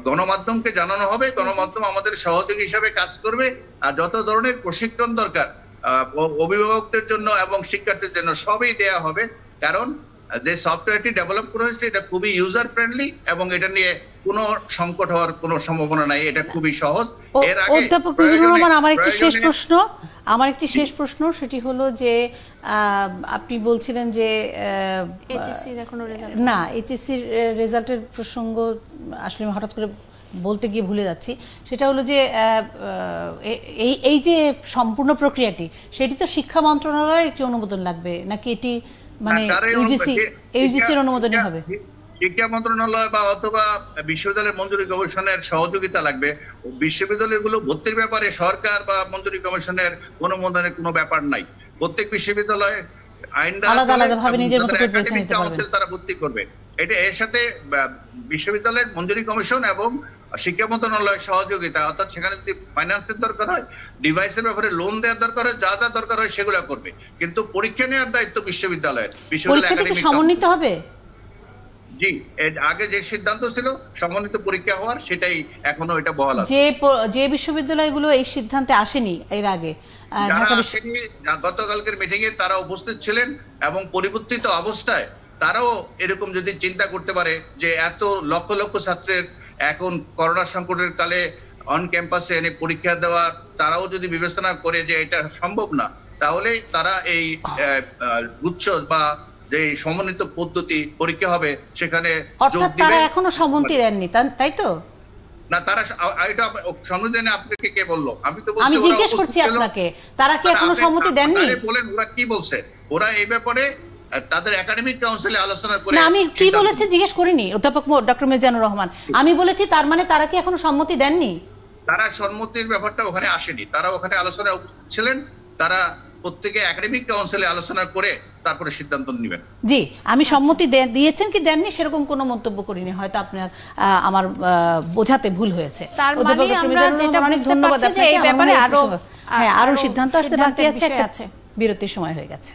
গণমাধ্যমকে জানানো হবে, গণমাধ্যম আমাদের সহযোগী হিসাবে কাজ করবে, আর যত ধরনের প্রশিক্ষণ দরকার অভিভাবকদের জন্য এবং শিক্ষার্থীদের জন্য সবই দেয়া হবে। কারণ যে সফটওয়্যারটি ডেভেলপ করা হয়েছে এটা খুবই ইউজার ফ্রেন্ডলি এবং এটা নিয়ে কোনো সংকট হওয়ার কোনো সম্ভাবনা নাই, এটা খুবই সহজ। এর আগে অধ্যাপক মিজানুর রহমান, আমার একটি শেষ প্রশ্ন সেটি হলো যে আপনি বলছিলেন যে এইচএসসির এখনো রেজাল্ট না, এইচএসসির রেজাল্টের প্রসঙ্গ আসলে হঠাৎ করে বলতে গিয়ে ভুলে যাচ্ছি। সেটা হলো যে এই যে সম্পূর্ণ প্রক্রিয়াটি সেটি তো শিক্ষা মন্ত্রণালয়ের একটি অনুমোদন লাগবে, নাকি এটি মানে ইউজিসির অনুমোদনই হবে? শিক্ষা মন্ত্রণালয় বা অথবা বিশ্ববিদ্যালয় মঞ্জুরি কমিশনের সহযোগিতা লাগবে। বিশ্ববিদ্যালয়গুলো ভর্তির ব্যাপারে সরকার বা মঞ্জুরি কমিশনের অনুমোদনের কোনো ব্যাপার নাই। প্রত্যেক বিশ্ববিদ্যালয়ে আইন তারা ভর্তি করবে। এটা এর সাথে বিশ্ববিদ্যালয়ের মঞ্জুরি কমিশন এবং শিক্ষা মন্ত্রণালয়ের সহযোগিতা, অর্থাৎ সেখানে যদি ফাইন্যান্সের দরকার হয়, ডিভাইসের ব্যাপারে লোন দেওয়ার দরকার হয়, যা যা দরকার হয় সেগুলো করবে। কিন্তু পরীক্ষা নেওয়ার দায়িত্ব বিশ্ববিদ্যালয়ের। বিশ্ববিদ্যালয় সমন্বিত হবে। জি, আগে যে সিদ্ধান্ত ছিল সমন্বিত পরীক্ষা হওয়ার, সেটাই এখনো এটা বহাল আছে। যে বিশ্ববিদ্যালয়গুলো এই সিদ্ধান্তে আসেনি এর আগে, গতকালকের মিটিং এ তারা উপস্থিত ছিলেন এবং পরিবর্তিত অবস্থায় তারাও এরকম যদি চিন্তা করতে পারে যে এত লক্ষ লক্ষ ছাত্রের এখন করোনা সংকটের কালে অন ক্যাম্পাসে এনে পরীক্ষা দেওয়া, তারাও যদি বিবেচনা করে যে এটা সম্ভব না, তাহলে তারা এই গুচ্ছ বা যে সমন্বিত পদ্ধতি পরীক্ষা হবে সেখানে যোগ দিবে। তারা এখনো সম্মতি দেননি, তাই তো? না, তারা এটা সম্মতি দেন আপনাকে কে বললো? আমি জিজ্ঞেস করছি আপনাকে, তারা কি এখনো সম্মতি দেননি? বলেন ওরা কি বলছে। ওরা এই ব্যাপারে তাদের একাডেমিক কাউন্সিলে আলোচনা করে। না, আমি কি বলেছি জিজ্ঞেস করিনি অধ্যাপক ডক্টর মিজানুর রহমান। আমি বলেছি তার মানে তারা কি এখনো সম্মতি দেননি? তারা সম্মতির ব্যাপারটা ওখানে আসেনি, তারা ওখানে আলোচনায় ছিলেন। তারা প্রত্যেকে একাডেমিক কাউন্সিলে আলোচনা করে তারপরে সিদ্ধান্ত নেবেন। জি, আমি সম্মতি দিয়েছেন কি দেননি সেরকম কোনো মন্তব্য করিনি, হয়তো আপনার আমার বোঝাতে ভুল হয়েছে। তার মানে আমরা যেটা বুঝতে পারছি যে এই ব্যাপারে আরো সিদ্ধান্ত আসতে বাকি আছে, বিরতির সময় হয়ে গেছে।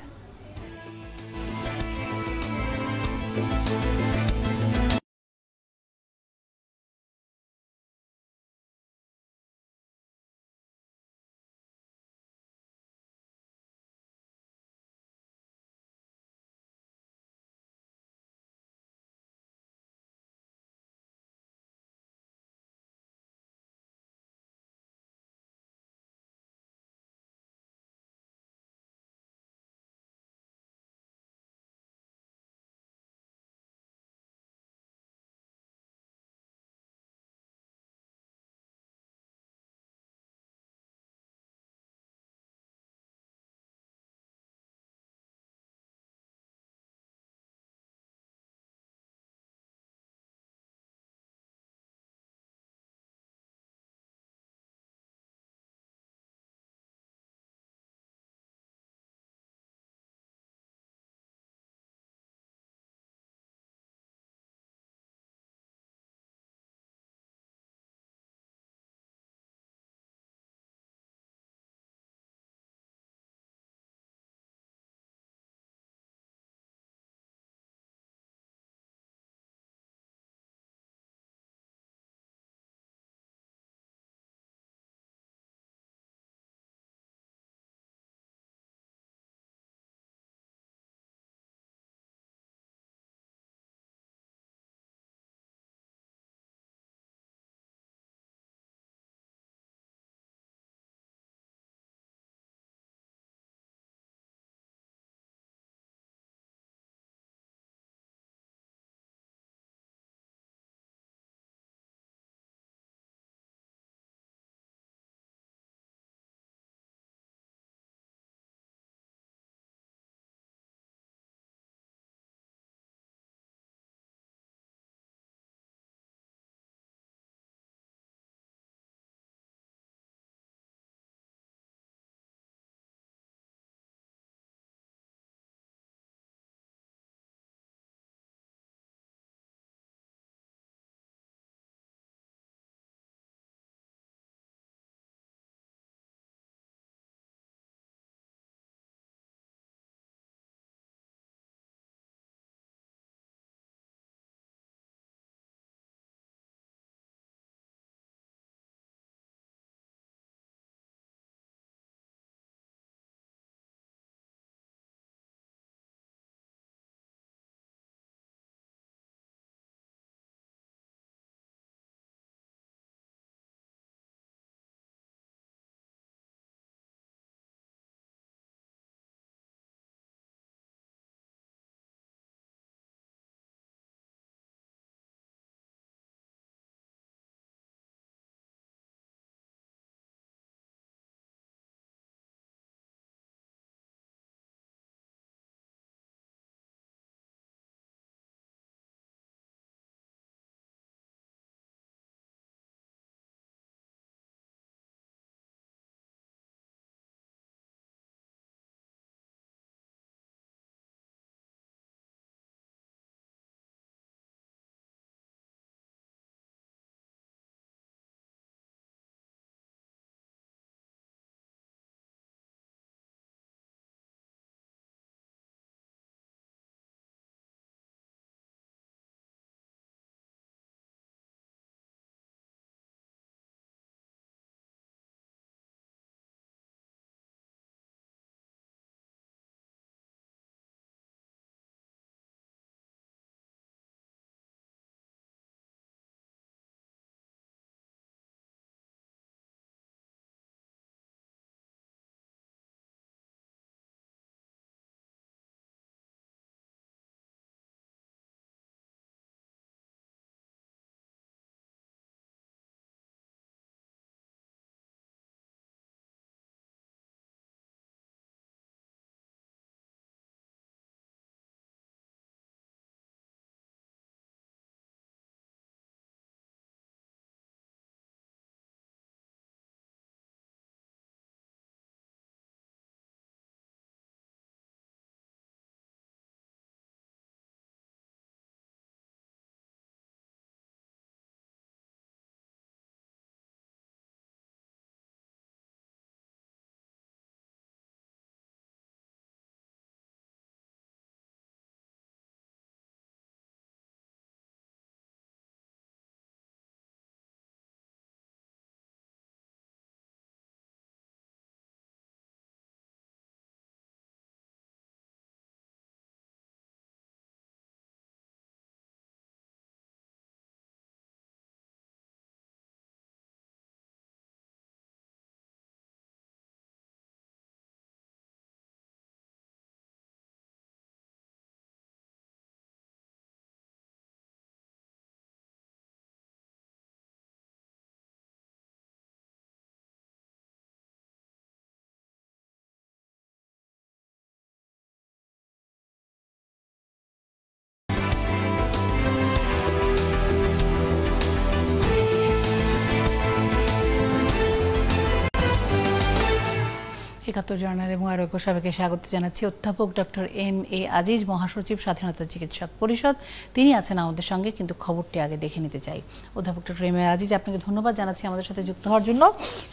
একাত্তর জার্নাল এবং আরো সবাইকে স্বাগত জানাচ্ছি। অধ্যাপক ডক্টর এম.এ. আজিজ, মহাসচিব স্বাধীনতা চিকিৎসক পরিষদ, তিনি আছেন আমাদের সঙ্গে। কিন্তু খবরটি আগে দেখে নিতে চাই। অধ্যাপক ডক্টর এম.এ. আজিজ, আপনাকে ধন্যবাদ জানাচ্ছি আমাদের সাথে যুক্ত হওয়ার জন্য।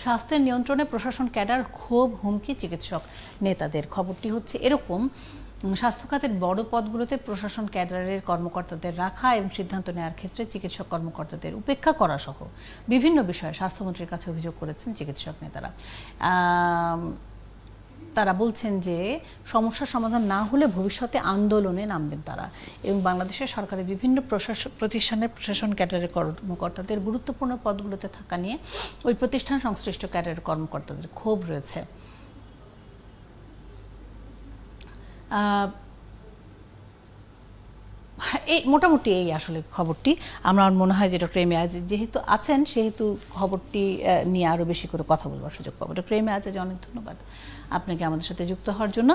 স্বাস্থ্যের নিয়ন্ত্রণে প্রশাসন ক্যাডার ক্ষোভ, হুমকি চিকিৎসক নেতাদের। খবরটি হচ্ছে এরকম, স্বাস্থ্য খাতের বড় পদগুলোতে প্রশাসন ক্যাডারের কর্মকর্তাদের রাখা এবং সিদ্ধান্ত নেওয়ার ক্ষেত্রে চিকিৎসক কর্মকর্তাদের উপেক্ষা করা সহ বিভিন্ন বিষয়ে স্বাস্থ্যমন্ত্রীর কাছে অভিযোগ করেছেন চিকিৎসক নেতারা। তারা বলছেন যে সমস্যার সমাধান না হলে ভবিষ্যতে আন্দোলনে নামবেন তারা, এবং বাংলাদেশের সরকারের বিভিন্ন প্রতিষ্ঠানের প্রশাসন ক্যাডারের কর্মকর্তাদের গুরুত্বপূর্ণ পদগুলোতে থাকা নিয়ে ওই প্রতিষ্ঠান সংশ্লিষ্ট ক্যাডারের কর্মকর্তাদের ক্ষোভ রয়েছে। এই মোটামুটি এই আসলে খবরটি। আমার মনে হয় যে ডক্টর এম.এ. আজিজ যেহেতু আছেন, সেহেতু খবরটি নিয়ে আরও বেশি করে কথা বলবার সুযোগ পাবো। Doctor M A. আজিজ, অনেক ধন্যবাদ আপনাকে আমাদের সাথে যুক্ত হওয়ার জন্য।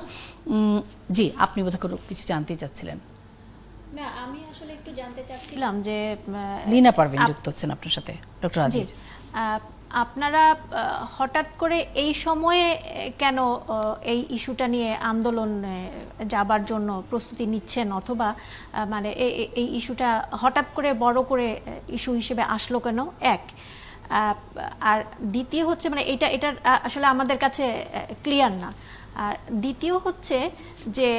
জি, আপনি বোধহয় কিছু জানতে চাচ্ছিলেন। না, আমি আসলে একটু জানতে চাচ্ছিলাম যে লীনা পারভীন যুক্ত হচ্ছেন আপনার সাথে। ডক্টর আজিজ, আপনারা হঠাৎ করে এই সময়ে কেন এই ইস্যুটা নিয়ে আন্দোলন যাবার জন্য প্রস্তুতি নিচ্ছেন, অথবা মানে এই ইস্যুটা হঠাৎ করে বড় করে ইস্যু হিসেবে আসলো কেন? এক, আর দ্বিতীয় হচ্ছে মানে এটা আসলে আমাদের কাছে ক্লিয়ার না। আর দ্বিতীয় হচ্ছে যে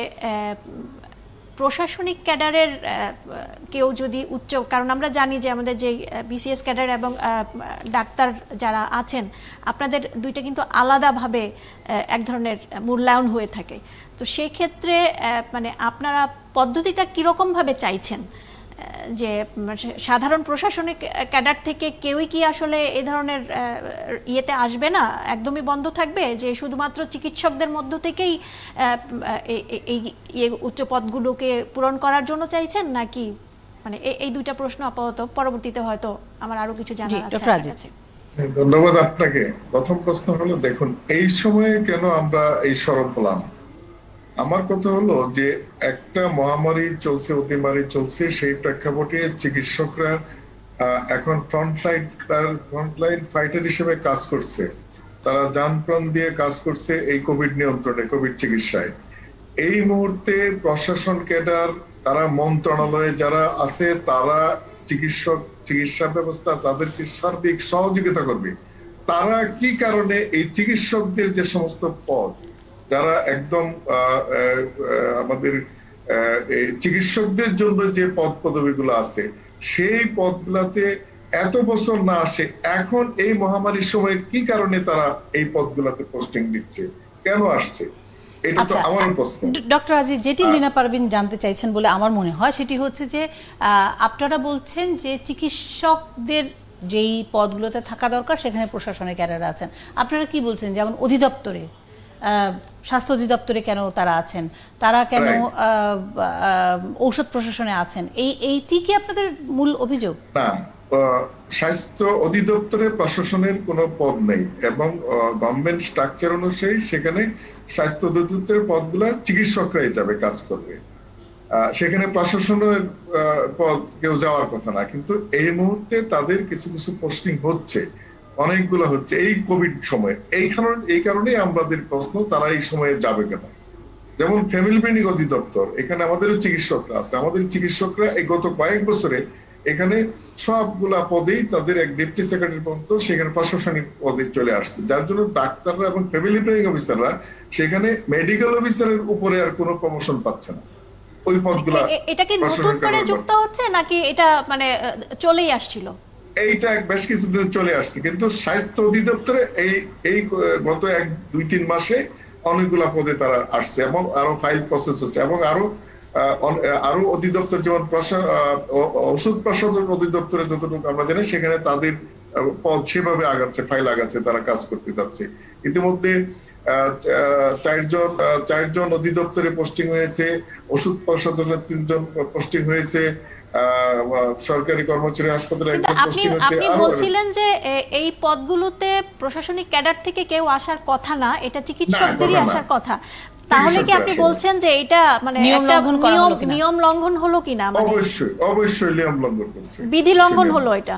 প্রশাসনিক ক্যাডারের কেউ যদি কারণ আমরা জানি যে আমাদের যে বিসিএস ক্যাডার এবং ডাক্তার যারা আছেন, আপনাদের দুইটা কিন্তু আলাদাভাবে এক ধরনের মূল্যায়ন হয়ে থাকে। তো সেই ক্ষেত্রে মানে আপনারা পদ্ধতিটা কীরকমভাবে চাইছেন? যে সাধারণ প্রশাসনিক ক্যাডার থেকে কেউই কি আসলে এই ধরনের ইয়েতে আসবে না, একদমই বন্ধ থাকবে, যে শুধুমাত্র চিকিৎসকদের মধ্য থেকেই এই উচ্চ পদগুলোকে পূরণ করার জন্য চাইছেন, নাকি মানে এই দুইটা প্রশ্ন আপাতত, পরবর্তীতে হয়তো আমার আরো কিছু জানার আছে। ধন্যবাদ আপনাকে। প্রথম প্রশ্ন হলো, দেখুন এই সময়ে কেন আমরা এই সরব হলাম। আমার কথা হলো যে একটা মহামারী চলছে, অতিমারি চলছে, সেই প্রেক্ষাপটে চিকিৎসকরা এখন ফ্রন্টলাইন ফাইটার হিসেবে কাজ করছে। তারা জান প্রাণ দিয়ে কাজ করছে এই কোভিড নিয়ন্ত্রণে, কোভিড চিকিৎসায়। এই মুহূর্তে প্রশাসন ক্যাডার, তারা মন্ত্রণালয়ে যারা আছে, তারা চিকিৎসা ব্যবস্থা তাদেরকে সার্বিক সহযোগিতা করবে। তারা কি কারণে এই চিকিৎসকদের যে সমস্ত পদ, যারা একদম আমাদের চিকিৎসকদের জন্য যে পদ পদবীগুলো আছে, সেই পদগুলাতে এত বছর না আসে, এখন এই মহামারীর সময় কি কারণে তারা এই পদগুলাতে পোস্টিং দিচ্ছে, কেন আসছে? এটা তো আমার প্রশ্ন। ডক্টর আজিজ, যেটি লীনা পারভীন জানতে চাইছেন বলে আমার মনে হয়, সেটি হচ্ছে যে আপনারা বলছেন যে চিকিৎসকদের যেই পদগুলোতে থাকা দরকার সেখানে প্রশাসনের ক্যাডার আছেন। আপনারা কি বলছেন, যেমন অধিদপ্তরে, স্বাস্থ্য অধিদপ্তরে কেন তারা আছেন, তারা কেন ঔষধ প্রশাসনে আছেন, এইটি কি আপনাদের মূল অভিযোগ? না, স্বাস্থ্য অধিদপ্তরে প্রশাসনের কোনো পদ নেই, এবং গভর্নমেন্ট স্ট্রাকচার অনুযায়ী সেখানে স্বাস্থ্য অধিদপ্তরের পদগুলা চিকিৎসকরাই যাবে, কাজ করবে। সেখানে প্রশাসনের পদ কেউ যাওয়ার কথা না। কিন্তু এই মুহূর্তে তাদের কিছু কিছু পোস্টিং হচ্ছে, অনেকগুলো হচ্ছে এই কোভিড সময়ে। এই কারণেই আমাদের প্রশ্ন, তারা এই সময়ে যাবে কেন। যেমন ফ্যামিলি প্ল্যানিং অধিদপ্তর, এখানে আমাদেরও চিকিৎসকরা আছে। আমাদের চিকিৎসকরা এই গত কয়েক বছরে এখানে সবগুলা পদেই তাদের এক ডেপুটি সেক্রেটারি পর্যন্ত সেখানে প্রশাসনিক পদে চলে আসছে, যার জন্য ডাক্তাররা এবং ফ্যামিলি প্ল্যানিং অফিসাররা সেখানে মেডিকেল অফিসারের উপরে আর কোনো প্রমোশন পাচ্ছে না। ওই পদগুলা এটা কি নতুন করে যুক্ত হচ্ছে, নাকি এটা মানে চলেই আসছিল? এইটা বেশ কিছুদিন চলে আসছে, কিন্তু স্বাস্থ্য অধিদপ্তরে এই গত 1-2-3 মাসে অনেকগুলা পদে তারা আসছে, এবং আরো ফাইল প্রসেস হচ্ছে, এবং আরো অধিদপ্তর, যেমন ওষুধ প্রশাসন অধিদপ্তরে যতটুকু আমরা জানি, সেখানে তাদের পদ সেভাবে আগাচ্ছে, ফাইল আগাচ্ছে, তারা কাজ করতে যাচ্ছে। ইতিমধ্যে 4জন অধিদপ্তরে পোস্টিং হয়েছে, ওষুধ প্রশাসনের 3জন পোস্টিং হয়েছে, সরকারি কর্মচারী হাসপাতালে একজন পোস্টিং হয়েছে। আপনি বলছিলেন যে এই পদগুলোতে প্রশাসনিক ক্যাডার থেকে কেউ আসার কথা না, এটা চিকিৎসকদেরই আসার কথা। তাহলে কি আপনি বলছেন যে এটা মানে নিয়ম লঙ্ঘন হলো কিনা? অবশ্যই নিয়ম লঙ্ঘন করছে, বিধি লঙ্ঘন হলো এটা।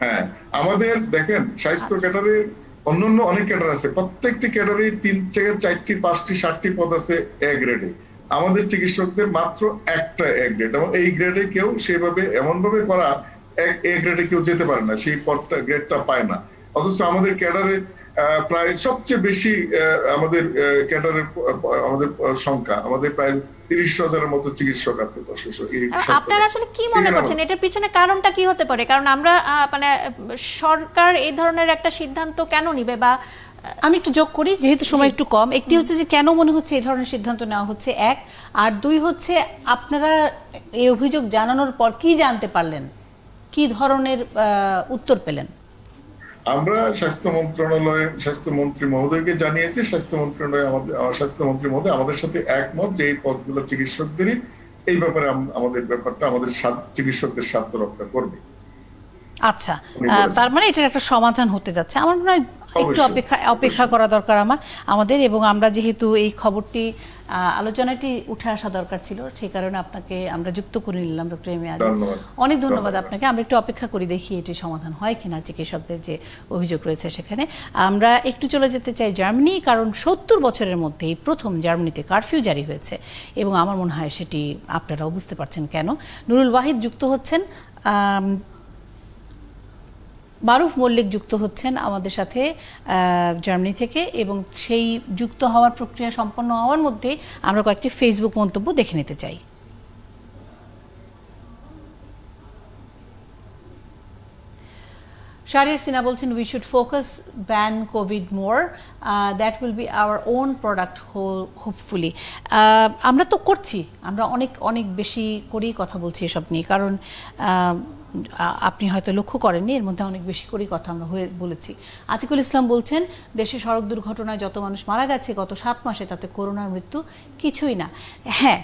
হ্যাঁ, আমাদের দেখেন স্বাস্থ্য ক্যাডারের অন্যান্য অনেক ক্যাডার আছে, প্রত্যেকটি ক্যাডারে 3 থেকে 4টি 5টি 7টি পদ আছে এ গ্রেডে। আমাদের চিকিৎসকদের মাত্র একটা এ গ্রেড, এবং এই গ্রেডে কেউ সেভাবে এমন ভাবে করা এ গ্রেডে কেউ যেতে পারে না, সেই পদটা গ্রেডটা পায় না। অথচ আমাদের ক্যাডারে প্রায় সবচেয়ে বেশি আমাদের ক্যাডারের আমাদের সংখ্যা, আমাদের প্রায় 30,000-এর মতো চিকিৎসক আছে। আপনারা আসলে কি মনে করছেন এটার পিছনে কারণটা কি হতে পারে? কারণ আমরা মানে সরকার এই ধরনের একটা সিদ্ধান্ত কেন নিবে? বা আমি একটু যোগ করি, যেহেতু সময় একটু কম। একটি হচ্ছে যে কেন মনে হচ্ছে এই ধরনের সিদ্ধান্ত নেওয়া হচ্ছে, এক। আর দুই হচ্ছে আপনারা এই অভিযোগ জানানোর পর কি জানতে পারলেন, কি ধরনের উত্তর পেলেন? আমরা স্বাস্থ্য মন্ত্রণালয়ে স্বাস্থ্যমন্ত্রী মহোদয়কে জানিয়েছি। স্বাস্থ্যমন্ত্রী মহোদয় আমাদের সাথে একমত যে এই পদগুলো চিকিৎসকদেরই, এই ব্যাপারে আমাদের ব্যাপারটা আমাদের চিকিৎসকদের স্বার্থ রক্ষা করবে। আচ্ছা, তার মানে এটার একটা সমাধান হতে যাচ্ছে। আমার মনে হয় একটু অপেক্ষা করা দরকার আমাদের, এবং আমরা যেহেতু এই খবরটি আলোচনাটি উঠে আসা দরকার ছিল, সেই কারণে আপনাকে আমরা যুক্ত করে নিলাম ডক্টর এম এ আজিজ। অনেক ধন্যবাদ আপনাকে। আমরা একটু অপেক্ষা করি, দেখি এটি সমাধান হয় কিনা চিকিৎসকদের যে অভিযোগ রয়েছে সেখানে। আমরা একটু চলে যেতে চাই জার্মানি, কারণ 70 বছরের মধ্যে এই প্রথম জার্মানিতে কারফিউ জারি হয়েছে, এবং আমার মনে হয় সেটি আপনারাও বুঝতে পারছেন কেন। নুরুল ওয়াহিদ যুক্ত হচ্ছেন, মারুফ মল্লিক যুক্ত হচ্ছেন আমাদের সাথে জার্মানি থেকে, এবং সেই যুক্ত হওয়ার প্রক্রিয়া সম্পন্ন হওয়ার মধ্যে আমরা কয়েকটি ফেসবুক মন্তব্য দেখে নিতে চাই। শাহরিয়ার সিনা বলছেন, we should focus on COVID more, that will be our own product hopefully. আমরা তো করছি, আমরা অনেক অনেক বেশি করেই কথা বলছি এসব নিয়ে, কারণ আপনি হয়তো লক্ষ্য করেননি, এর মধ্যে অনেক বেশি করেই কথা আমরা বলেছি। আতিকুল ইসলাম বলছেন, দেশে সড়ক দুর্ঘটনায় যত মানুষ মারা গেছে গত 7 মাসে, তাতে করোনার মৃত্যু কিছুই না। হ্যাঁ,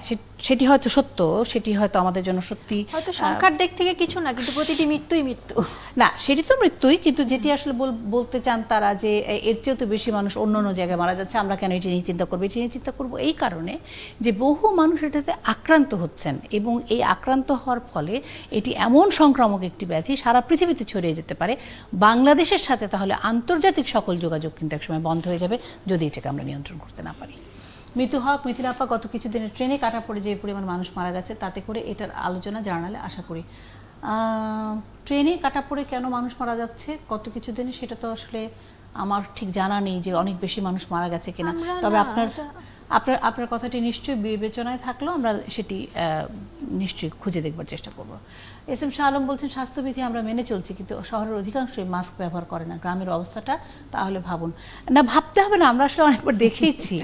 সেটি হয়তো সত্য, সেটি হয়তো আমাদের জন্য সত্যি হয়তো সংখ্যার দিক থেকে কিছু না, কিন্তু প্রতিটি মৃত্যুই মৃত্যু না, সেটি তো মৃত্যুই, কিন্তু যেটি আসলে বলতে চান তারা যে এর চেয়েও তো বেশি মানুষ অন্য অন্য জায়গায় মারা যাচ্ছে, আমরা কেন এটি নিয়ে চিন্তা করবো? এটি নিয়ে চিন্তা করবো এই কারণে যে বহু মানুষ এটাতে আক্রান্ত হচ্ছেন, এবং এই আক্রান্ত হওয়ার ফলে এটি এমন সংক্রামক একটি ব্যাধি সারা পৃথিবীতে ছড়িয়ে যেতে পারে। বাংলাদেশের সাথে তাহলে আন্তর্জাতিক সকল যোগাযোগ কিন্তু একসময় বন্ধ হয়ে যাবে যদি এটাকে আমরা নিয়ন্ত্রণ করতে না পারি। মিতু হক, মিথিলাফা, গত কিছুদিনের ট্রেনে কাটা পড়ে যে পরিমাণ মানুষ মারা গেছে, তাতে করে এটার আলোচনা জানালে আশা করি। ট্রেনে কাটা পড়ে কেন মানুষ মারা যাচ্ছে গত কিছুদিনে, সেটা তো আসলে আমার ঠিক জানা নেই যে অনেক বেশি মানুষ মারা গেছে কিনা। তবে আপনার কথাটি নিশ্চয়ই বিবেচনায় থাকলো, আমরা সেটি নিশ্চয়ই খুঁজে দেখবার চেষ্টা করব। এস এম শাহ আলম বলছেন, স্বাস্থ্যবিধি আমরা মেনে চলছি, কিন্তু শহরের অধিকাংশই মাস্ক ব্যবহার করে না। গ্রামের অবস্থাটা তাহলে ভাবুন। না, ভাবতে হবে না, আমরা আসলে অনেকবার দেখেইছি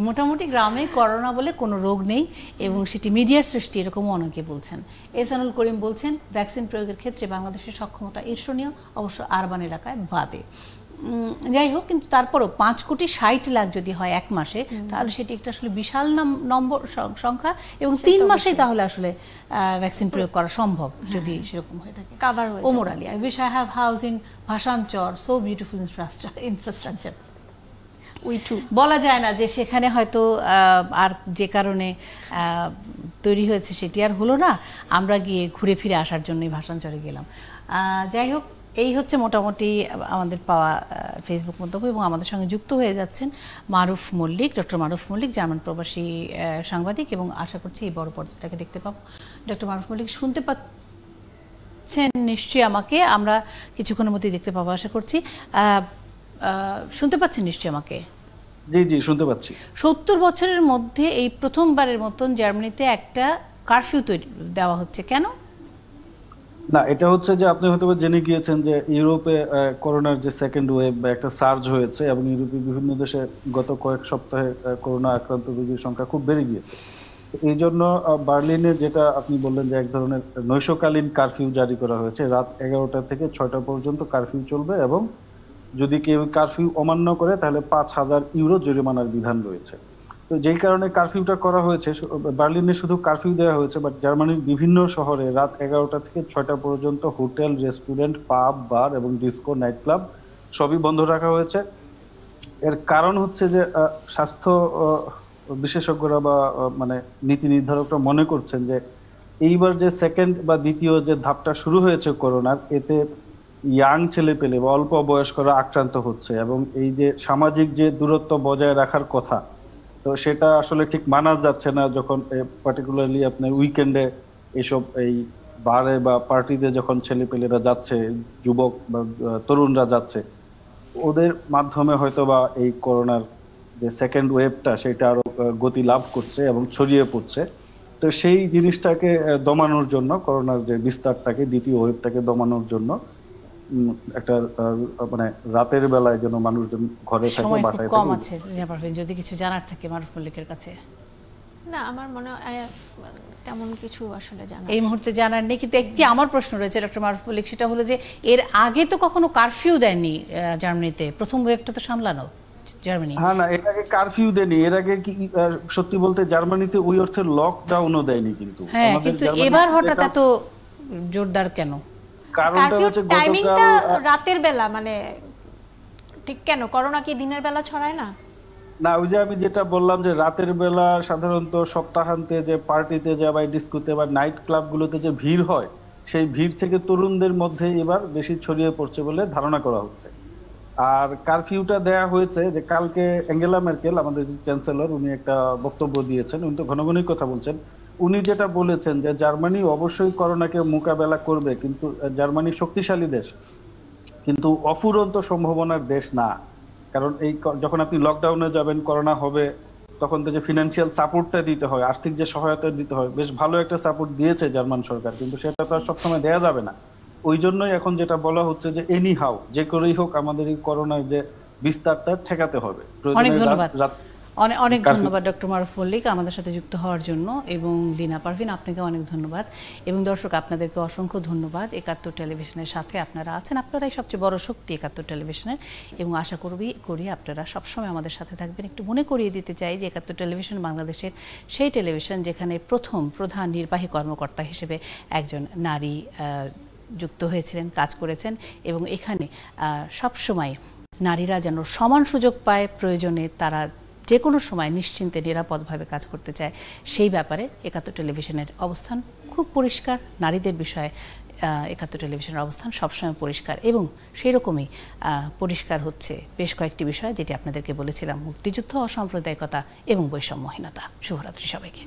মোটামুটি গ্রামে করোনা বলে কোনো রোগ নেই, এবং সেটি মিডিয়ার সৃষ্টি, এরকমও অনেকে বলছেন। এহসানুল করিম বলছেন, ভ্যাকসিন প্রয়োগের ক্ষেত্রে বাংলাদেশের সক্ষমতা ঈর্ষণীয়, অবশ্য আরবান এলাকায় বাদে। যাই হোক, কিন্তু তারপরও 5,60,00,000 যদি হয় 1 মাসে, তাহলে সেটি একটা আসলে বিশাল নম্বর সংখ্যা, এবং 3 মাসেই তাহলে আসলে ভ্যাকসিন প্রয়োগ করা সম্ভব যদি সেরকম হয়ে থাকে। Omar Ali, I wish I have house in Bhasan Char, so beautiful infrastructure. বলা যায় না যে সেখানে হয়তো আর যে কারণে তৈরি হয়েছে সেটি আর হলো না, আমরা গিয়ে ঘুরে ফিরে আসার জন্যই ভাসানচরে গেলাম। যাই হোক, এই হচ্ছে মোটামুটি আমাদের পাওয়া ফেসবুক মন্তব্য, এবং আমাদের সঙ্গে যুক্ত হয়ে যাচ্ছেন মারুফ মল্লিক, ডক্টর মারুফ মল্লিক, জার্মান প্রবাসী সাংবাদিক, এবং আশা করছি এই বড় পর্দায় তাকে দেখতে পাবো। ডক্টর মারুফ মল্লিক, শুনতে পাচ্ছেন নিশ্চয়ই আমাকে? আমরা কিছুক্ষণের মধ্যেই দেখতে পাবো আশা করছি। শুনতে পাচ্ছেন নিশ্চয়ই আমাকে? জি জি, শুনতে পাচ্ছি। 70 বছরের মধ্যে এই প্রথমবারের মতন জার্মানিতে একটা কারফিউ দেওয়া হচ্ছে, কেন? না, এটা হচ্ছে যে আপনি হয়তো জেনে গিয়েছেন যে ইউরোপে করোনার যে সেকেন্ড ওয়েভ বা একটা সার্জ হয়েছে, এবং ইউরোপের বিভিন্ন দেশে গত কয়েক সপ্তাহে করোনা আক্রান্ত রোগীর সংখ্যা খুব বেড়ে গিয়েছে। এই জন্য বার্লিনে যেটা আপনি বললেন যে এক ধরনের নৈশকালীন কারফিউ জারি করা হয়েছে, রাত 11টা থেকে 6টা পর্যন্ত কারফিউ চলবে, এবং যদি কেউ কারফিউ অমান্য করে তাহলে 5,000 ইউরো জরিমানার বিধান রয়েছে। তো যেই কারণে কারফিউটা করা হয়েছে, বার্লিনে শুধু কারফিউ দেওয়া হয়েছে, বাট জার্মানির বিভিন্ন শহরে রাত 11টা থেকে 6টা পর্যন্ত হোটেল, রেস্টুরেন্ট, পাব, বার এবং ডিস্কো, নাইট ক্লাব সবই বন্ধ রাখা হয়েছে। এর কারণ হচ্ছে যে স্বাস্থ্য বিশেষজ্ঞরা বা মানে নীতি নির্ধারকরা মনে করছেন যে এইবার যে সেকেন্ড বা দ্বিতীয় যে ধাপটা শুরু হয়েছে করোনার, এতে ইয়াং ছেলে পেলে বা অল্প বয়স্করা আক্রান্ত হচ্ছে, এবং এই যে সামাজিক যে দূরত্ব বজায় রাখার কথা, তো সেটা আসলে ঠিক মানা যাচ্ছে না যখন পার্টিকুলারলি আপনার উইকেন্ডে এইসব এই বারে বা পার্টিতে যখন ছেলেপেলেরা যাচ্ছে, যুবক বা তরুণরা যাচ্ছে, ওদের মাধ্যমে হয়তো বা এই করোনার যে সেকেন্ড ওয়েভটা সেটা আরো গতি লাভ করছে এবং ছড়িয়ে পড়ছে। তো সেই জিনিসটাকে দমানোর জন্য, করোনার যে বিস্তারটাকে, দ্বিতীয় ওয়েভটাকে দমানোর জন্য একটা মানে রাতের বেলায় যেন মানুষজন ঘরে থাকে, বাসায় কম আছে। যদি কিছু জানার থাকে মারুফ মল্লিকের কাছে। না, আমার মনে হয় তেমন কিছু আসলে জানা এই মুহূর্তে জানার নেই, কিন্তু একটি আমার প্রশ্ন রয়েছে ডক্টর মারুফ মল্লিক, সেটা হলো যে এর আগে তো কখনো কারফিউ দেয়নি জার্মানিতে, প্রথম ওয়েভটা তো সামলানো জার্মানি। হ্যাঁ, না, এর আগে কারফিউ দেয়নি, এর আগে কি সত্যি বলতে জার্মানিতে ওই অর্থে লকডাউনও দেয়নি, কিন্তু হ্যাঁ, কিন্তু এবার হঠাৎ এত জোরদার কেন? কারণটা হচ্ছে টাইমিংটা রাতের বেলা, মানে ঠিক কেন? করোনা কি দিনের বেলা ছড়ায় না? না, ওই যে আমি যেটা বললাম যে রাতের বেলা সাধারণত সপ্তাহান্তে যে পার্টিতে যা বা ডিস্কোতে বা নাইট ক্লাবগুলোতে যে ভিড় হয়, সেই ভিড় থেকে তরুণদের মধ্যে এবার বেশি ছড়িয়ে পড়ছে বলে ধারণা করা হচ্ছে। আর কারফিউটা দেয়া হয়েছে যে কালকে অ্যাঙ্গেলা মেরকেল, আমাদের যে চ্যান্সেলর, উনি একটা বক্তব্য দিয়েছেন, উনি তো ঘন ঘনই কথা বলছেন। উনি যেটা বলেছেন যে জার্মানি অবশ্যই করোনাকে মোকাবেলা করবে, কিন্তু জার্মানি শক্তিশালী দেশ, কিন্তু অফুরন্ত সম্ভাবনার দেশ না। কারণ এই যখন আপনি লকডাউনে যাবেন, করোনা হবে, তখন তো যে ফিনান্সিয়াল সাপোর্টটা দিতে হয়, আর্থিক যে সহায়তা দিতে হয়, বেশ ভালো একটা সাপোর্ট দিয়েছে জার্মান সরকার, কিন্তু সেটা তো আর সবসময় দেওয়া যাবে না। ওই জন্যই এখন যেটা বলা হচ্ছে যে এনি হাউ, যে করেই হোক আমাদের এই করোনার যে বিস্তারটা ঠেকাতে হবে। অনেক ধন্যবাদ, অনেক ধন্যবাদ ডক্টর মারুফ মল্লিক আমাদের সাথে যুক্ত হওয়ার জন্য, এবং লিনা পারভিন আপনাকে অনেক ধন্যবাদ, এবং দর্শক আপনাদেরকে অসংখ্য ধন্যবাদ। ৭১ টেলিভিশনের সাথে আপনারা আছেন, আপনারাই সবচেয়ে বড় শক্তি ৭১ টেলিভিশনের, এবং আশা করি আপনারা সবসময় আমাদের সাথে থাকবেন। একটু মনে করিয়ে দিতে চাই যে ৭১ টেলিভিশন বাংলাদেশের সেই টেলিভিশন যেখানে প্রথম প্রধান নির্বাহী কর্মকর্তা হিসেবে একজন নারী যুক্ত হয়েছিলেন, কাজ করেছেন, এবং এখানে সবসময় নারীরা যেন সমান সুযোগ পায়, প্রয়োজনে তারা যে কোনো সময় নিশ্চিন্তে নিরাপদভাবে কাজ করতে চায়, সেই ব্যাপারে ৭১ টেলিভিশনের অবস্থান খুব পরিষ্কার। নারীদের বিষয়ে ৭১ টেলিভিশনের অবস্থান সবসময় পরিষ্কার, এবং সেই রকমই পরিষ্কার হচ্ছে বেশ কয়েকটি বিষয়, যেটি আপনাদেরকে বলেছিলাম: মুক্তিযুদ্ধ, অসাম্প্রদায়িকতা এবং বৈষম্যহীনতা। শুভরাত্রি সবাইকে।